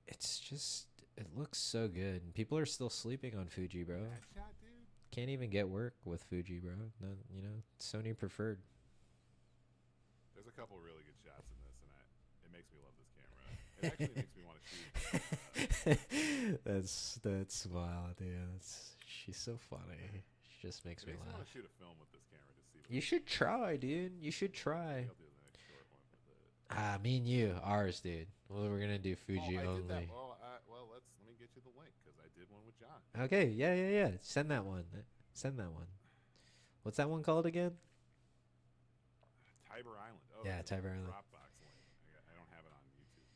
It looks so good. People are still sleeping on Fuji, bro. That shot, dude. Can't even get work with Fuji, bro. No, Sony preferred. There's a couple really good shots in this, and it makes me love this camera. It actually makes me want to shoot. That's wild, dude. She's so funny. She just makes It me makes me want laugh. to shoot a film with this camera to see. You should try, dude. You should try. I'll do the next short one with it. Me and you, ours, dude. Well, we're gonna do Fuji I only. did that. Well, let me get you the link because I did one with John. Okay, yeah. Send that one. Send that one. What's that one called again? Tiber Island. Oh, Yeah, it's a Tiber Island. Dropbox link. I don't have it on YouTube.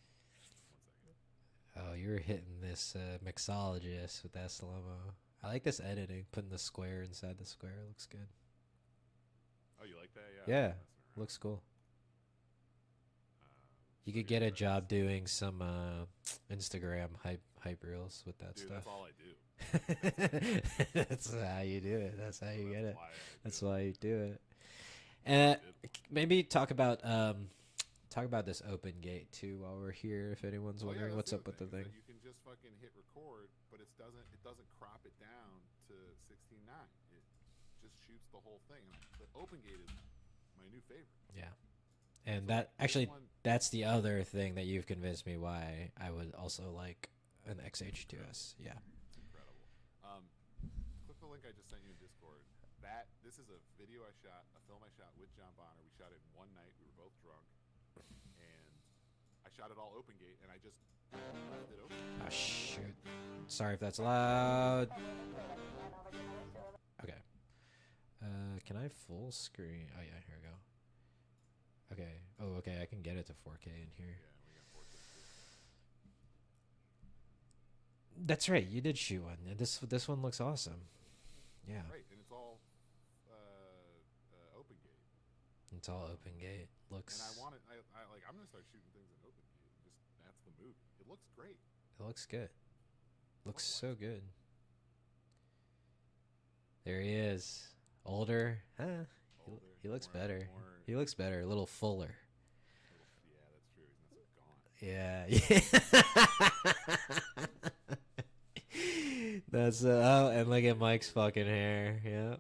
1 second. Oh, you're hitting this mixologist with that slow-mo. I like this editing. Putting the square inside the square looks good. Oh, you like that? Yeah, Messing around. looks cool. You So could get a here's what I job doing some Instagram hype reels with that Dude, stuff. that's all I do. That's how you do it. That's how you get it. Why I That's do it. why you do it. Did. Maybe talk about this open gate too while we're here. If anyone's Oh, yeah, wondering that's what's up other with the is that thing. You can just fucking hit record, but it doesn't crop it down to 16:9. It just shoots the whole thing. And the open gate is my new favorite. Yeah, and So, that like, this actually one- that's the other thing that you've convinced me why I would also like an XH2S. Yeah. It's incredible. Click the link I just sent you in Discord. This is a video I shot, a film I shot with John Bonner. We shot it in one night. We were both drunk, and I shot it all open gate, and I just left it open. Oh shoot! Sorry if that's loud. Okay. Can I full screen? Oh yeah, here we go. Okay. Oh, okay. I can get it to 4K in here. Yeah, we got 4K too. That's right. You did shoot one. And this one looks awesome. Yeah. Right, and it's all open gate. It's all open gate. Looks. And I want it. I'm gonna start shooting things in open gate. That's the movie. It looks great. It looks good. Looks so good. There he is. Older. Huh? Older, He looks more- better. more- He looks better. A little fuller. Yeah, that's true. He's not so gaunt. Yeah. That's oh, and look at Mike's fucking hair. Yeah.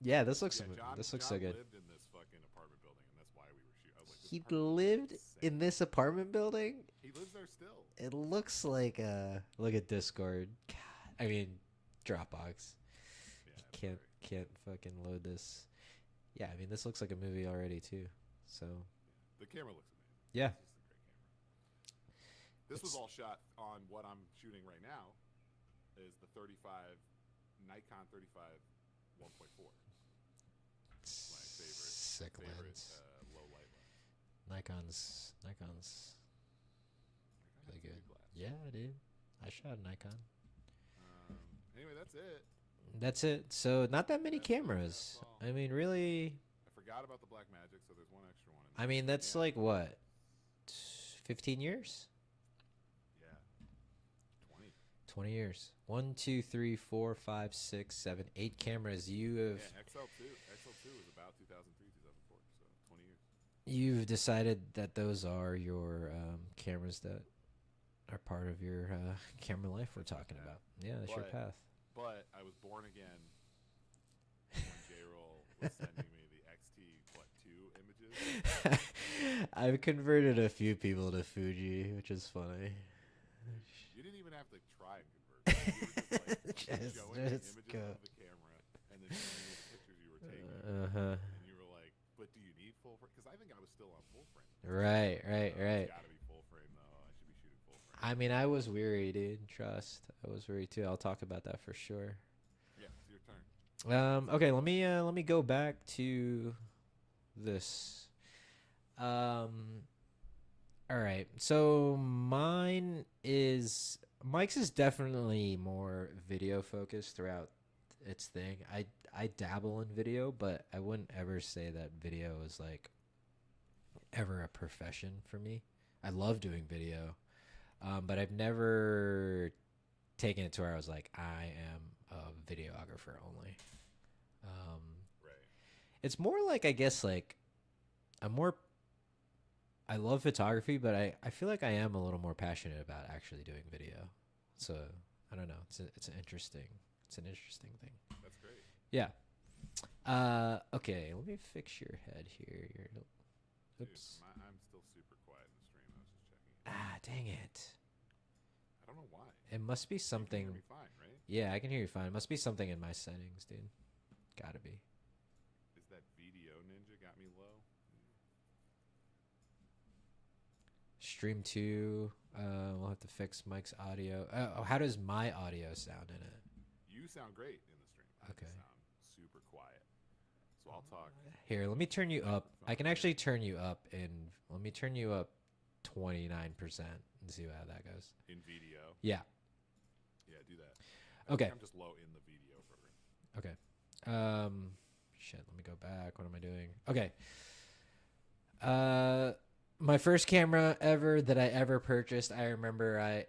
Yeah, this looks Yeah, this looks John so good. lived in this fucking apartment building, and that's why we were shooting. I was like, this He apartment lived building's in insane. this apartment building. He lives there still. It looks like look at Discord. God, I mean Dropbox. Yeah, Can't sorry. fucking load this. Yeah, I mean, this looks like a movie already too. So The camera looks amazing. yeah, It's just a great camera. This was it's all shot on what I'm shooting right now. Is the 35 Nikon 35 1.4. My sick favorite lens. low light lens. Nikon's Nikon really has good. good glass. Yeah, dude. I shot a Nikon. Anyway, that's it. That's it. So not that many That's it. cameras. That's all. I mean, really. I forgot about the Black Magic, so there's one extra one. I mean, that's like what, 15 years? Yeah, 20. 20 years. 1, 2, 3, 4, 5, 6, 7, 8 cameras. You have Yeah, XL2 was about 2003, 2004, so 20 years. you've decided that those are your cameras that are part of your camera life we're talking path. about. Yeah, that's your But- path. But I was born again when Jayrol was sending me the XT 2 images. I've converted a few people to Fuji, which is funny. You didn't even have to try and convert. You were just like Just- showing me just images go. of the camera and then showing me the pictures you were taking. Uh-huh. And you were like, "But do you need full frame?" Because I think I was still on full frame. Right. It's got to be full frame though. I should be shooting full frame. I mean, I was weary, dude. Trust. I was weary too. I'll talk about that for sure. Yeah, it's your turn. Okay, let me go back to this. All right. So Mike's is definitely more video focused throughout its thing. I dabble in video, but I wouldn't ever say that video is like ever a profession for me. I love doing video, but I've never taken it to where I was like, I am a videographer only. Right. It's more like, I guess, like I love photography, but I feel like I am a little more passionate about actually doing video. So I don't know. It's an interesting thing. That's great. Yeah. Okay. Let me fix your head here. Oops. Dude, I'm still super quiet in the stream. I was just checking. Dang it. I don't know why. It must be You can something. hear me fine, right? Yeah, I can hear you fine. It must be something in my settings, dude. Gotta be. Is that video ninja got me low? Stream 2. We'll have to fix Mike's audio. How does my audio sound in it? You sound great in the stream. I Okay. just sound super quiet. So I'll talk. Here, let me turn you up. I can actually turn you up let me turn you up 29% and see how that goes. In video. Yeah. Yeah, do that. I Okay. think I'm just low in the video program. Okay. Shit, let me go back. What am I doing? Okay. My first camera ever that I ever purchased, I remember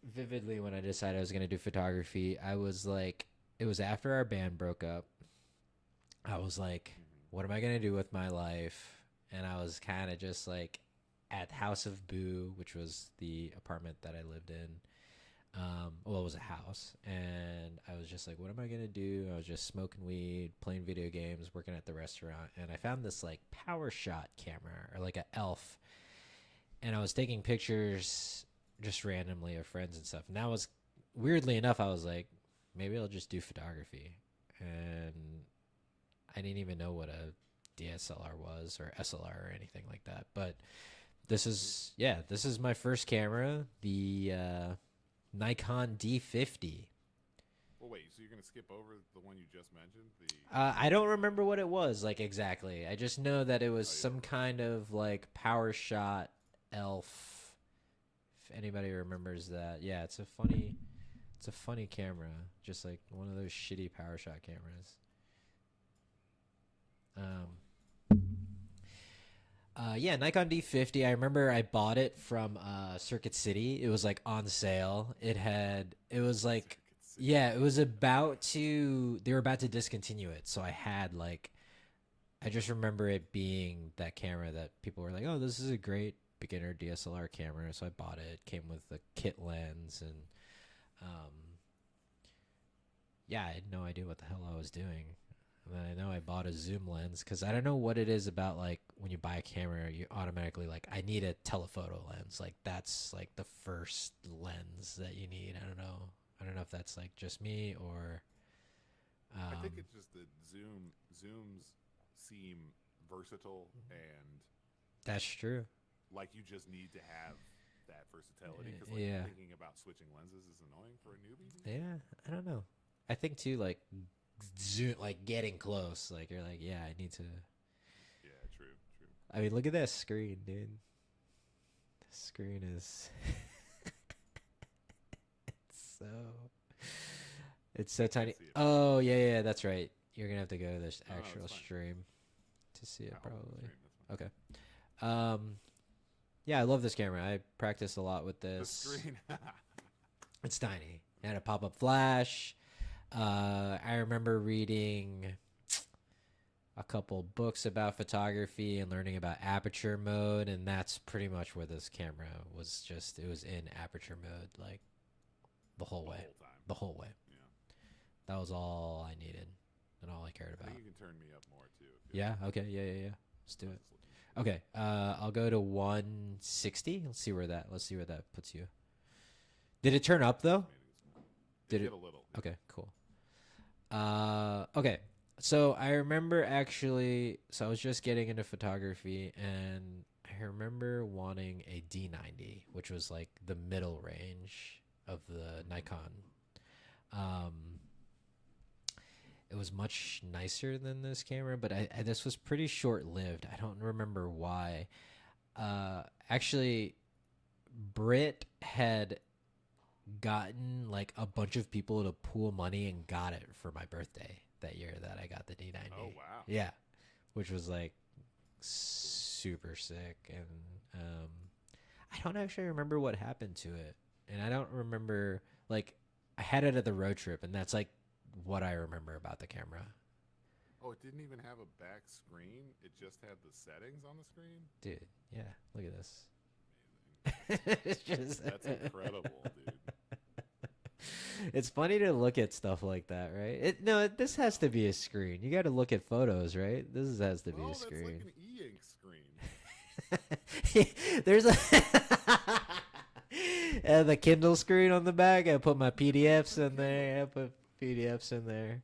vividly when I decided I was going to do photography. I was like, it was after our band broke up. I was like, what am I going to do with my life? And I was kind of just like at House of Boo, which was the apartment that I lived in. Well, it was a house, and I was just like, what am I gonna do? I was just smoking weed, playing video games, working at the restaurant, and I found this like power shot camera, or like a elf, and I was taking pictures just randomly of friends and stuff. And that was, weirdly enough, I was like, maybe I'll just do photography. And I didn't even know what a DSLR was or SLR or anything like that. But this is my first camera, the Nikon D50. Well, wait, so you're going to skip over the one you just mentioned? I don't remember what it was, like, exactly. I just know that it was some kind of, like, power shot elf. If anybody remembers that. Yeah, it's a funny camera. Just, like, one of those shitty power shot cameras. Yeah, Nikon D50. I remember I bought it from Circuit City. It was, like, on sale. It was, like... Yeah, it was they were about to discontinue it. So I had like, I just remember it being that camera that people were like, oh, this is a great beginner DSLR camera. So I bought it. It came with a kit lens and, yeah, I had no idea what the hell I was doing. And then I know I bought a zoom lens because I don't know what it is about, like, when you buy a camera, you automatically like, I need a telephoto lens. Like, that's like the first lens that you need. I don't know if that's like just me or I think it's just that zooms seem versatile and That's true. like you just need to have that versatility because like Yeah. thinking about switching lenses is annoying for a newbie. Yeah, I don't know. I think too, like zoom, like getting close. Like you're like, yeah, I need to. Yeah, true, true. I mean, look at this screen, dude. The screen is so. It's so tiny. see it. Oh yeah, yeah, that's right. You're gonna have to go to this No, no, actual it's fine. stream to see it, I'll hold the probably. screen, that's fine. Okay. Yeah, I love this camera. I practice a lot with The this. screen. It's tiny. It had a pop-up flash. I remember reading a couple books about photography and learning about aperture mode, and that's pretty much where this camera was. Just it was in aperture mode like the whole The way, whole time. the whole way. Yeah. That was all I needed and all I cared I about. think you can turn me up more too. if you Yeah. like. Okay. Yeah. Yeah. Yeah. Let's do it. Just looking. Okay. I'll go to 160. Let's see where that puts you. Did it turn up though? Did Did it? A little. Okay, cool. Okay. So I remember actually, so I was just getting into photography and I remember wanting a D90, which was like the middle range of the Nikon. Um, it was much nicer than this camera, but this was pretty short lived. I don't remember why. Actually, Britt had gotten like a bunch of people to pool money and got it for my birthday that year that I got the D90. Oh wow. Yeah, which was like super sick, and I don't actually remember what happened to it, and I don't remember like I had it at the road trip, and that's like what I remember about the camera. Oh, it didn't even have a back screen. It just had the settings on the screen. Dude, yeah, look at this. Amazing. It's just That's incredible, dude. It's funny to look at stuff like that, right? This has to be a screen. You got to look at photos, right? Has to be Oh, a that's like screen. an e-ink screen. There's a the Kindle screen on the back. I put my PDFs in there.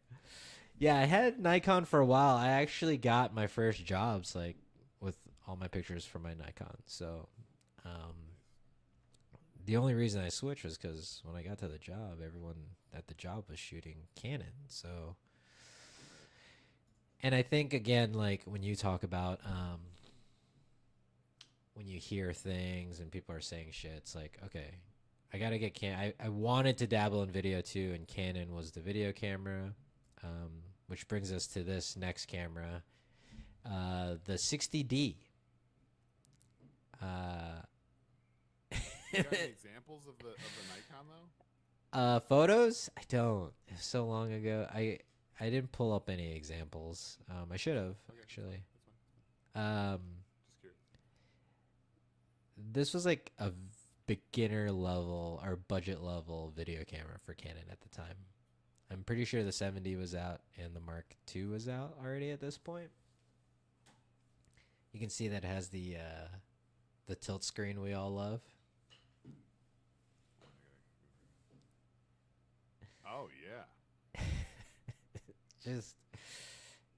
Yeah, I had Nikon for a while. I actually got my first jobs like with all my pictures from my Nikon. So, the only reason I switched was because when I got to the job, everyone at the job was shooting Canon. So, and I think again, like when you talk about when you hear things and people are saying shit, it's like, okay, I gotta get I wanted to dabble in video too, and Canon was the video camera, which brings us to this next camera, the 60D. You got any examples of the Nikon though? Photos? I don't. It was so long ago. I didn't pull up any examples. I should have Okay, actually. That's fine. Just curious. This was like a beginner level or budget level video camera for Canon at the time. I'm pretty sure the 70 was out and the Mark II was out already at this point. You can see that it has the tilt screen we all love. Oh yeah. Just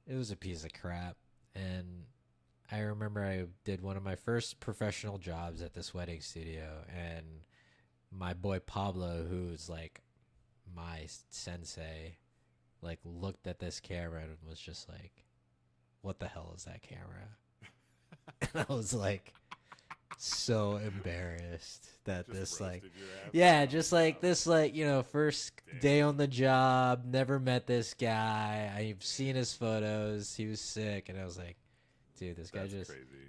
it was a piece of crap, and I remember I did one of my first professional jobs at this wedding studio, and my boy Pablo, who's like my sensei, like looked at this camera and was just like, what the hell is that camera? And I was like so embarrassed that Just this like roasted your ass. yeah, Oh, just like wow. this, like, first Damn. day on the job, never met this guy. I've seen his photos. He was sick, and I was like, dude, That's crazy.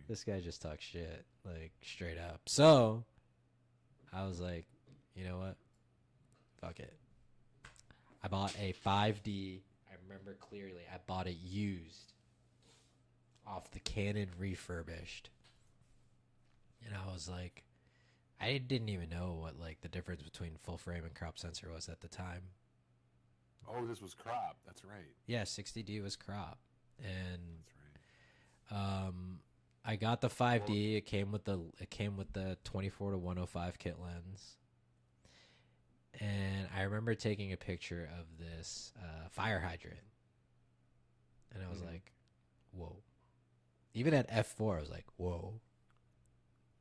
this guy just talks shit, like straight up. So I was like, you know what? Fuck it. I bought a 5D. I remember clearly. I bought it used off the Canon refurbished. And I was like, I didn't even know what like the difference between full frame and crop sensor was at the time. Oh, this was crop. That's right. Yeah, 60D was crop, and That's right. I got the 5D. It came with the 24 to 105 kit lens, and I remember taking a picture of this fire hydrant, and I was like, "Whoa!" Even at f4, I was like, "Whoa!"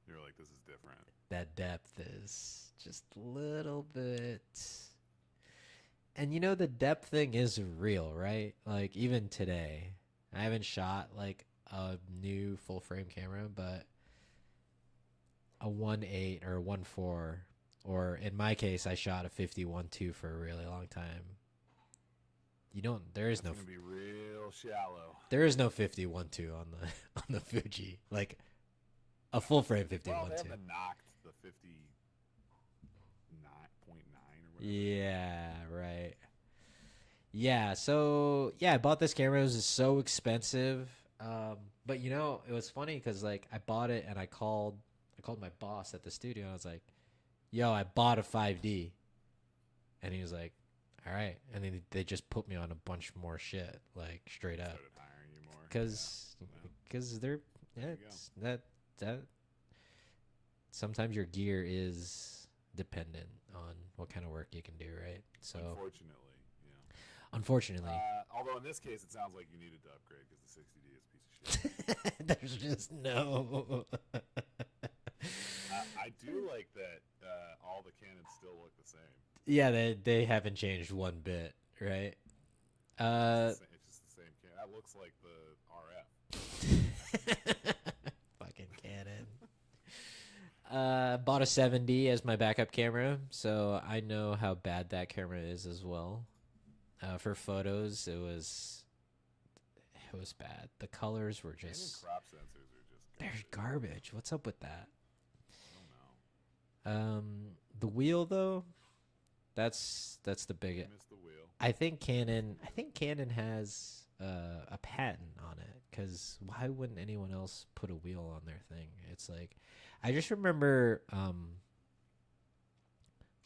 You're like, this is different. That depth is just a little bit. And you know, the depth thing is real, right? Like, even today, I haven't shot like a new full frame camera, but a 1.8 or a 1.4, or in my case, I shot a 51.2 for a really long time. You don't. There is That's no. gonna be real shallow. There is no 51.2 on the on the Fuji. Like a full frame Well, 51.2. they haven't knocked the 59.9 or whatever. Yeah, right. Yeah, so yeah, I bought this camera. It was so expensive. But you know, it was funny because like I bought it and I called my boss at the studio and I was like, "Yo, I bought a 5D," and he was like, "All right," and then they just put me on a bunch more shit, like straight up, Started hiring you more. because they're yeah, There you it's, that sometimes your gear is dependent on what kind of work you can do, right? So Unfortunately, yeah. unfortunately, Although in this case, it sounds like you needed to upgrade because the 60D is a piece of shit. there's just no. I do like that all the cannons still look the same. Yeah, they haven't changed one bit, right? It's just the same cannon. That looks like the RF. Fucking Canon. Bought a 7D as my backup camera, so I know how bad that camera is as well. For photos, it was bad. The colors were Canon just crop sensors are just they're garbage. garbage. What's up with that? I don't know. The wheel though, that's the big. I missed the wheel. I think Canon has a patent on it, because why wouldn't anyone else put a wheel on their thing? It's like I just remember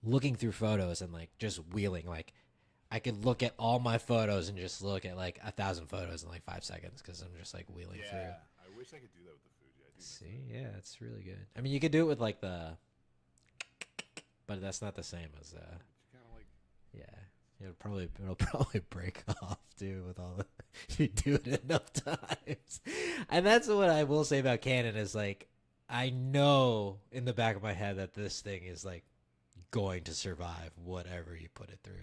looking through photos and like just wheeling. Like I could look at all my photos and just look at like 1,000 photos in like 5 seconds because I'm just like wheeling Yeah, through. I wish I could do that with the Fuji. I do miss See, that. yeah, it's really good. I mean, you could do it with like but that's not the same as But you kind of like yeah. It'll probably break off too with all the you do it enough times. And that's what I will say about Canon is like I know in the back of my head that this thing is like going to survive whatever you put it through.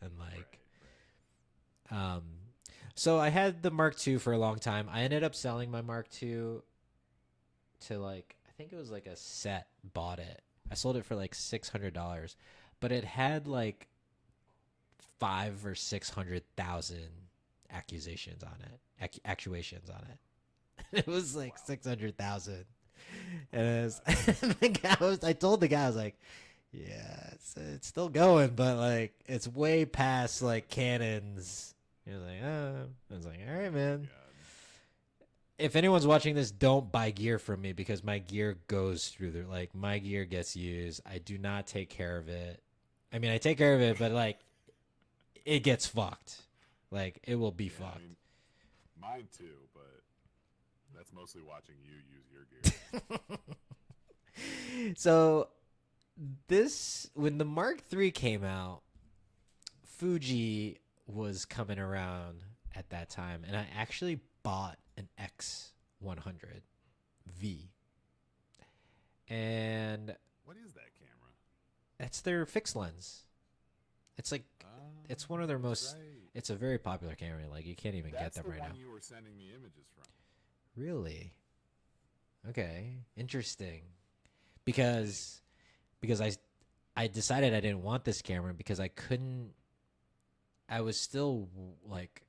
And like right. so I had the Mark II for a long time. I ended up selling my Mark II to like I think it was like a set bought it. I sold it for like $600, but it had like 5 or 600,000 accusations on it, actuations on it. It was like 600,000, and it was, I told the guy, I was like, yeah, it's still going, but like it's way past like Canon's. He was like, oh, I was like, all right, man. God. If anyone's watching this, don't buy gear from me because my gear goes through the like my gear gets used. I do not take care of it. I mean, I take care of it, but like it gets fucked. Like it will be Yeah, fucked. I mean, mine too, but that's mostly watching you use your gear. So when the Mark III came out, Fuji was coming around at that time, and I actually bought an X100V, and What is that camera? that's their fixed lens. It's like it's one of their that's most. right. It's a very popular camera. Like you can't even get That's them the right one now. you were sending me images from. Really? Okay, interesting. Because I decided I didn't want this camera because I couldn't. I was still like,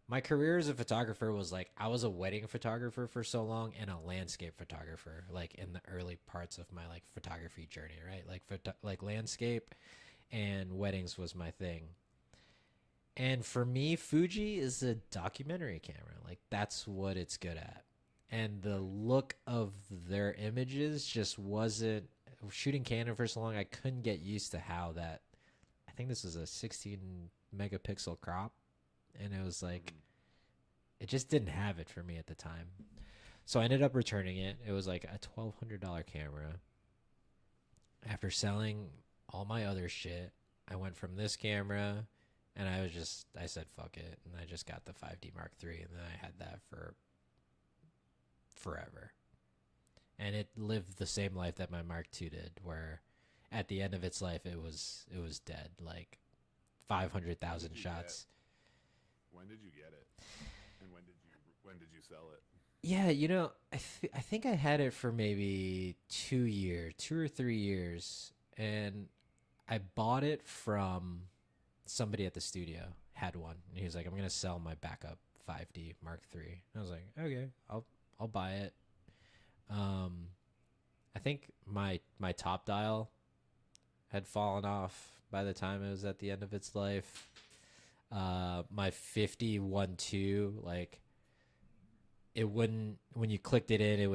my career as a photographer was like I was a wedding photographer for so long and a landscape photographer like in the early parts of my like photography journey, right? Like landscape and weddings was my thing. And for me, Fuji is a documentary camera. Like that's what it's good at. And the look of their images just wasn't shooting Canon for so long. I couldn't get used to how that. I think this is a 16 megapixel crop, and it was like it just didn't have it for me at the time. So I ended up returning it. It was like a $1,200 camera. After selling all my other shit. I went from this camera, and I said fuck it, and I just got the 5D Mark III, and then I had that for forever. And it lived the same life that my Mark II did, where at the end of its life, it was dead, like 500,000 shots. When did you get it? And when did you sell it? Yeah, I think I had it for maybe 2 or 3 years, and I bought it from somebody at the studio. Had one, and he was like, "I'm gonna sell my backup 5D Mark III." And I was like, "Okay, I'll buy it." I think my top dial had fallen off by the time it was at the end of its life. My 51.2, like, it wouldn't, when you clicked it in, it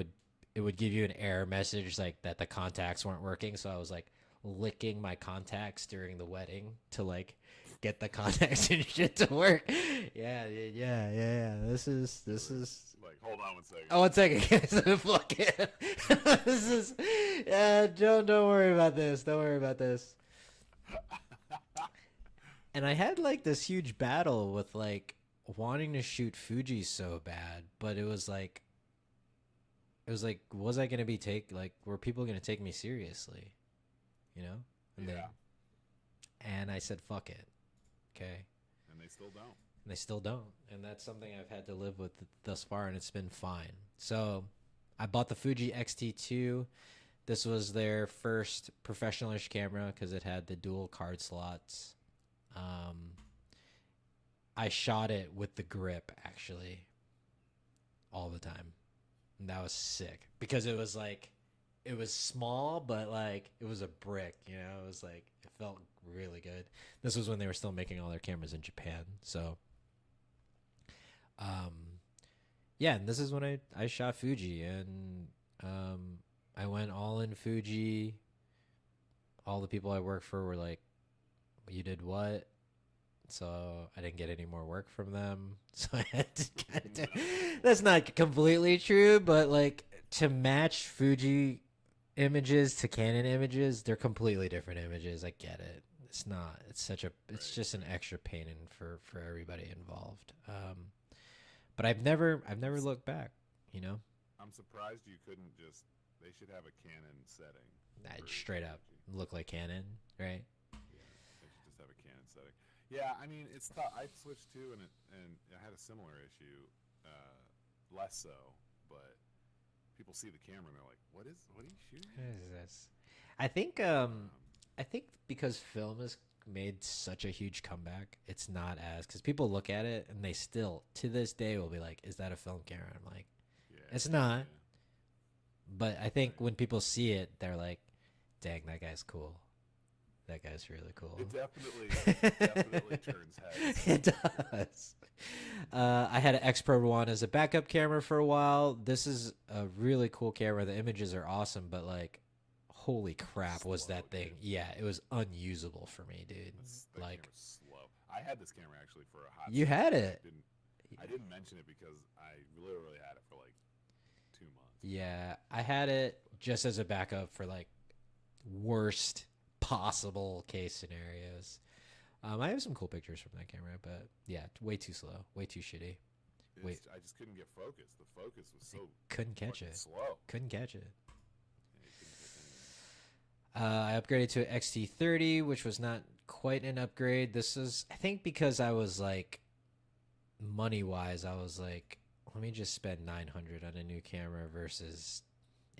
would give you an error message like that the contacts weren't working. So I was like licking my contacts during the wedding to like get the contacts and shit to work. Yeah. This is Like, hold on 1 second. Oh, 1 second, guys. Fuck it. This is, don't worry about this. Don't worry about this. And I had like this huge battle with like wanting to shoot Fuji so bad, but it was like, was I gonna be were people gonna take me seriously? You know? And I said, fuck it. Okay. And they still don't. And they still don't. And that's something I've had to live with thus far, and it's been fine. So I bought the Fuji X-T2. This was their first professional-ish camera because it had the dual card slots. I shot it with the grip, actually, all the time. And that was sick because it was like, it was small, but like it was a brick, you know? It was like, it felt really good. This was when they were still making all their cameras in Japan. So, yeah, and this is when I shot Fuji, and I went all in Fuji. All the people I worked for were like, you did what? So I didn't get any more work from them. So I had to kind of, that's not completely true, but like to match Fuji images to Canon images, they're completely different images. I get it. It's not, it's just an extra pain for everybody involved. But I've never looked back, you know? I'm surprised you couldn't just, they should have a Canon setting. Straight up look like Canon, right? Yeah, they should just have a Canon setting. Yeah, I mean, it's tough. I switched too, and I had a similar issue, less so, but people see the camera and they're like, what are you shooting? What is this? I think because film has made such a huge comeback, it's not as, because people look at it and they still to this day will be like, is that a film camera? I'm like, Yeah, it's not. yeah. But I think when people see it, they're like, dang, that guy's cool. That guy's really cool. It definitely turns heads. It does. I had an X Pro 1 as a backup camera for a while. This is a really cool camera. The images are awesome, but like, holy crap, was that thing? Dude. Yeah, it was unusable for me, dude. That Like, camera's slow. I had this camera actually for a hot you second. had it. I didn't mention it because I literally had it for like 2 months. Yeah, I had it just as a backup for like worst possible case scenarios. I have some cool pictures from that camera, but yeah, way too slow, way too shitty. Wait. I just couldn't get focused. The focus was so Couldn't catch fucking it. slow. Couldn't catch it. Yeah, you couldn't catch anything. I upgraded to an XT30, which was not quite an upgrade. This is, I think, because I was like, money wise, I was like, let me just spend $900 on a new camera versus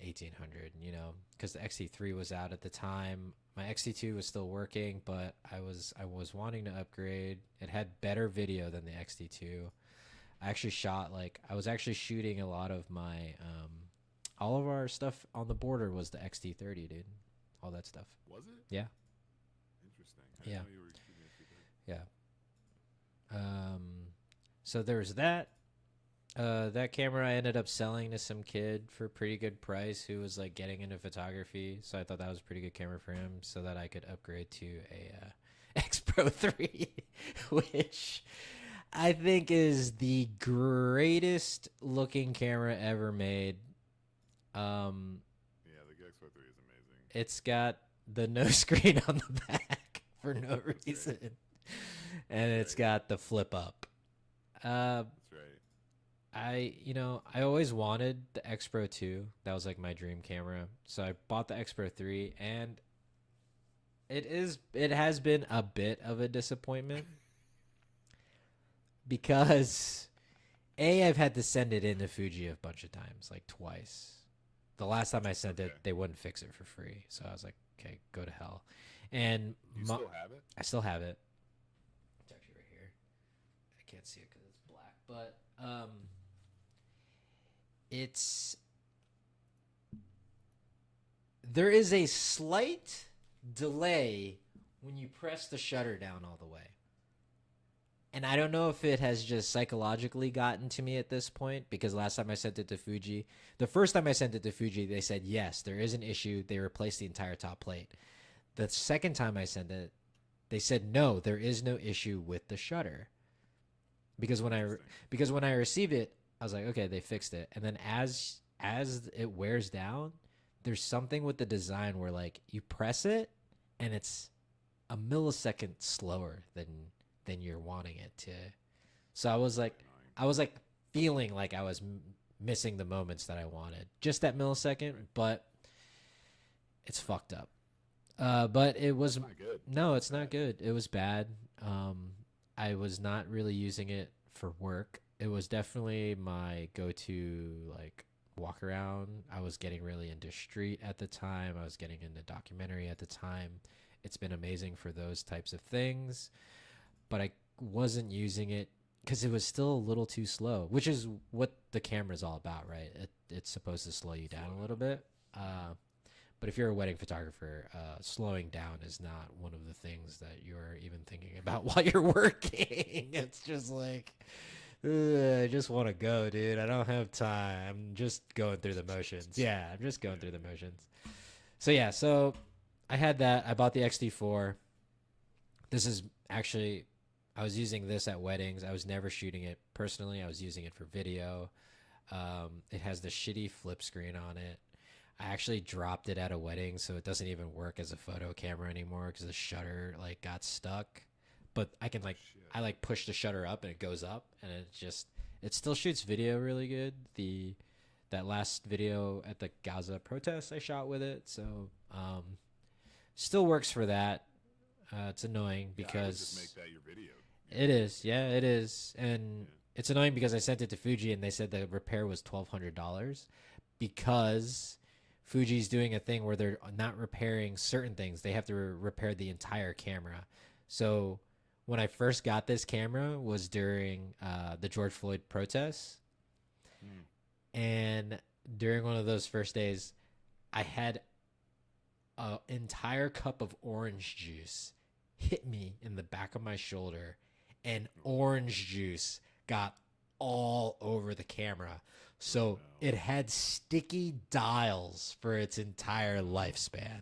$1,800, you know, because the XT3 was out at the time. My XT2 was still working, but I was wanting to upgrade. It had better video than the XT2. I actually shot I was actually shooting a lot of my all of our stuff on the border was the XT30, dude. All that stuff. Was it? Yeah. Interesting. I Yeah. didn't know you were shooting a 230. Yeah. So there's that. That camera I ended up selling to some kid for a pretty good price who was like getting into photography. So I thought that was a pretty good camera for him so that I could upgrade to a X Pro 3, which I think is the greatest looking camera ever made. Yeah, the X Pro 3 is amazing. It's got the no screen on the back for no That's right. reason, and it's Right. got the flip up. Uh, That's right. I always wanted the X Pro 2. That was like my dream camera. So I bought the X Pro 3, and it has been a bit of a disappointment because I've had to send it into Fuji a bunch of times, like twice. The last time I sent it, Okay. they wouldn't fix it for free. So I was like, okay, go to hell. And Do you still have it? I still have it. It's actually right here. I can't see it because it's black, but it's there is a slight delay when you press the shutter down all the way. And I don't know if it has just psychologically gotten to me at this point because last time I sent it to Fuji, the first time I sent it to Fuji, they said, yes, there is an issue. They replaced the entire top plate. The second time I sent it, they said, no, there is no issue with the shutter. Because when I received it, I was like, okay, they fixed it. And then as it wears down, there's something with the design where like you press it and it's a millisecond slower than you're wanting it to. So I was like feeling like I was missing the moments that I wanted. Just that millisecond, but it's fucked up. But it was Not good. no, it's not good. It was bad. I was not really using it for work. It was definitely my go-to like walk around. I was getting really into street at the time. I was getting into documentary at the time. It's been amazing for those types of things, but I wasn't using it because it was still a little too slow, which is what the camera's all about, right? It's supposed to slow you down a little bit. But if you're a wedding photographer, slowing down is not one of the things that you're even thinking about while you're working. It's just like, I just want to go, dude. I don't have time. I'm just going through the motions. Yeah, I'm just going through the motions. So yeah, so I had that. I bought the XT4. This is actually, I was using this at weddings. I was never shooting it personally. I was using it for video. It has the shitty flip screen on it. I actually dropped it at a wedding, so it doesn't even work as a photo camera anymore because the shutter like got stuck. But I can I like push the shutter up and it goes up, and it still shoots video really good. That last video at the Gaza protest I shot with it, so still works for that. It's annoying Yeah, I would because just make that your video. it is, yeah, it is, and it's annoying because I sent it to Fuji and they said the repair was $1,200 because Fuji's doing a thing where they're not repairing certain things. They have to repair the entire camera. So when I first got this camera was during the George Floyd protests. And during one of those first days, I had an entire cup of orange juice hit me in the back of my shoulder, and orange juice got all over the camera. So it had sticky dials for its entire lifespan.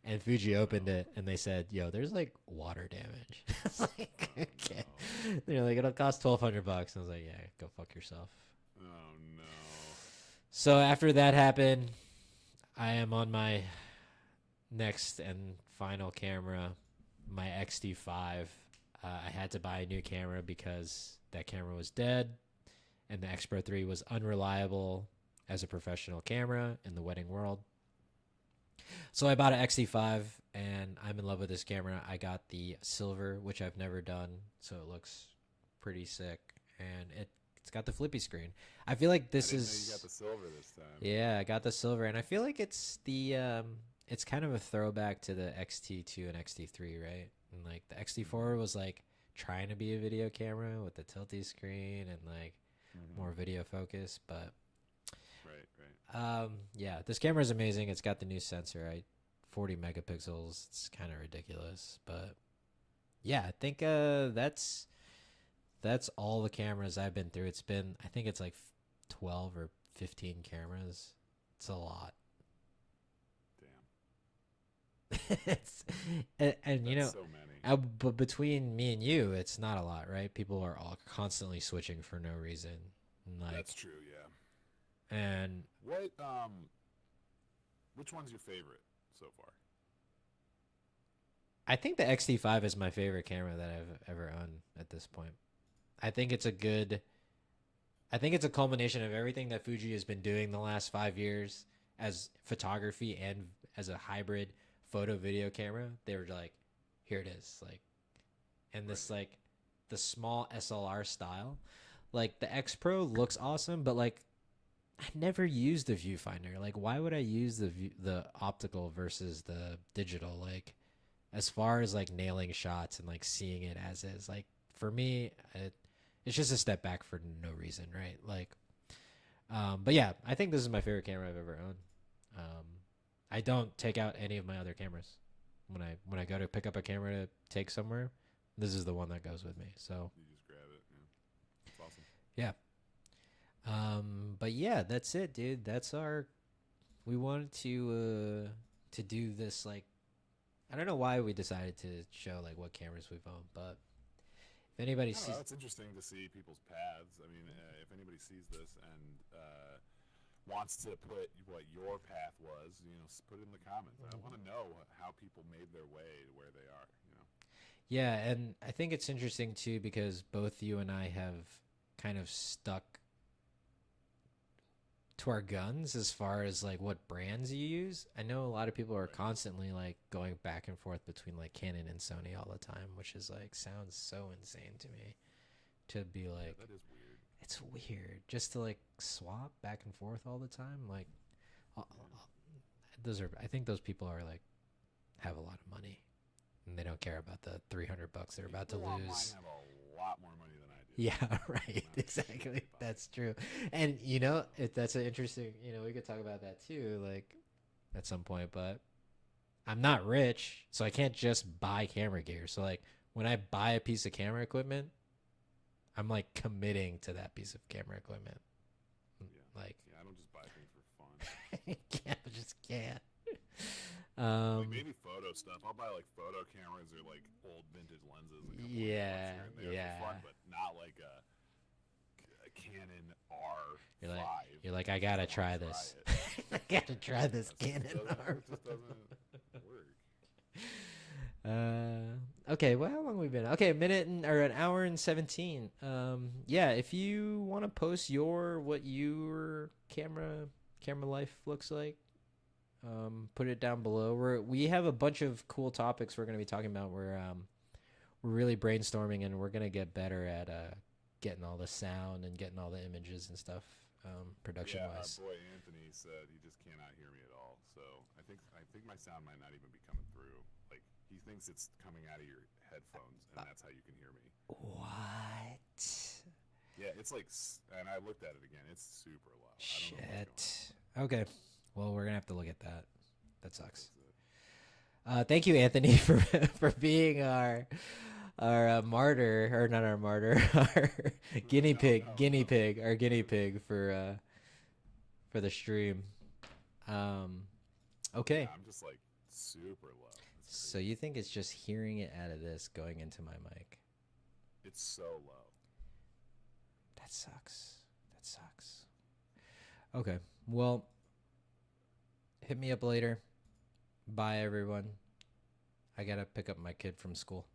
And Fuji opened it and they said, yo, there's like water damage. I was like, okay. They're like, it'll cost $1,200. And I was like, yeah, go fuck yourself. Oh no. So after that happened, I am on my next and final camera, my XT5. I had to buy a new camera because that camera was dead, and the X Pro 3 was unreliable as a professional camera in the wedding world. So I bought an XT5, and I'm in love with this camera. I got the silver, which I've never done, so it looks pretty sick, and it's got the flippy screen. I feel like this I didn't is. know you got the silver this time. Yeah, I got the silver, and I feel like it's it's kind of a throwback to the XT2 and XT3, right? And like the XT4 was like trying to be a video camera with the tilty screen and like more video focus, but Right. yeah, this camera is amazing. It's got the new sensor, right? 40 megapixels. It's kind of ridiculous, but yeah, I think that's all the cameras I've been through. It's been, I think it's like 12 or 15 cameras. It's a lot. Damn. It's and you know, That's so many. but between me and you, it's not a lot, right? People are all constantly switching for no reason. And like, That's true, yeah. and What which one's your favorite so far? I think the XT5 is my favorite camera that I've ever owned at this point. I think it's a good. I think it's a culmination of everything that Fuji has been doing the last 5 years as photography and as a hybrid photo video camera. They were like, here it is, like, and this like the small SLR style, like the X Pro looks awesome, but like I never used the viewfinder. Like, why would I use the optical versus the digital? Like, as far as like nailing shots and like seeing it as is, like for me, it's just a step back for no reason, right? Like, but yeah, I think this is my favorite camera I've ever owned. I don't take out any of my other cameras when I go to pick up a camera to take somewhere. This is the one that goes with me. So You just grab it. Yeah. It's awesome. yeah. But yeah, that's it, dude. That's our. We wanted to do this like. I don't know why we decided to show like what cameras we've owned, but if anybody I don't sees, know, it's interesting to see people's paths. I mean, if anybody sees this and wants to put what your path was, put it in the comments. I want to know how people made their way to where they are. yeah, and I think it's interesting too because both you and I have kind of stuck to our guns as far as like what brands you use. I know a lot of people are constantly like going back and forth between like Canon and Sony all the time, which is like sounds so insane to me to be like That is weird. it's weird just to like swap back and forth all the time. Like those are I think those people are like have a lot of money and they don't care about the $300 they're about to People online lose. have a lot more money than I do. Yeah, right. Exactly. That's true. And that's an interesting, we could talk about that too, like at some point, but I'm not rich, so I can't just buy camera gear. So like when I buy a piece of camera equipment, I'm like committing to that piece of camera equipment. Yeah. Like Yeah, I don't just buy things for fun. I just can't. Like maybe photo stuff. I'll buy like photo cameras or like old vintage lenses. A couple of Yeah, bucks here and there yeah. For fun, but not like a Canon R5. You're like I gotta try this. I gotta try this Canon R. It just doesn't work. Okay, well, how long have we been? Okay, or an hour and 17. Yeah, if you want to post what your camera life looks like, put it down below. We have a bunch of cool topics we're going to be talking about. We're really brainstorming and we're going to get better at getting all the sound and getting all the images and stuff production wise. Our boy Anthony said he just cannot hear me at all. So I think my sound might not even be coming through. Like he thinks it's coming out of your headphones, and that's how you can hear me. What? Yeah, it's like, and I looked at it again. It's super low. Shit. Okay. Well, we're gonna have to look at that. That sucks. Thank you, Anthony, for being our martyr, or not our martyr, our guinea pig for the stream. Okay. Yeah, I'm just like super low. So you think it's just hearing it out of this going into my mic? It's so low. That sucks. Okay. Well, hit me up later. Bye, everyone. I gotta pick up my kid from school.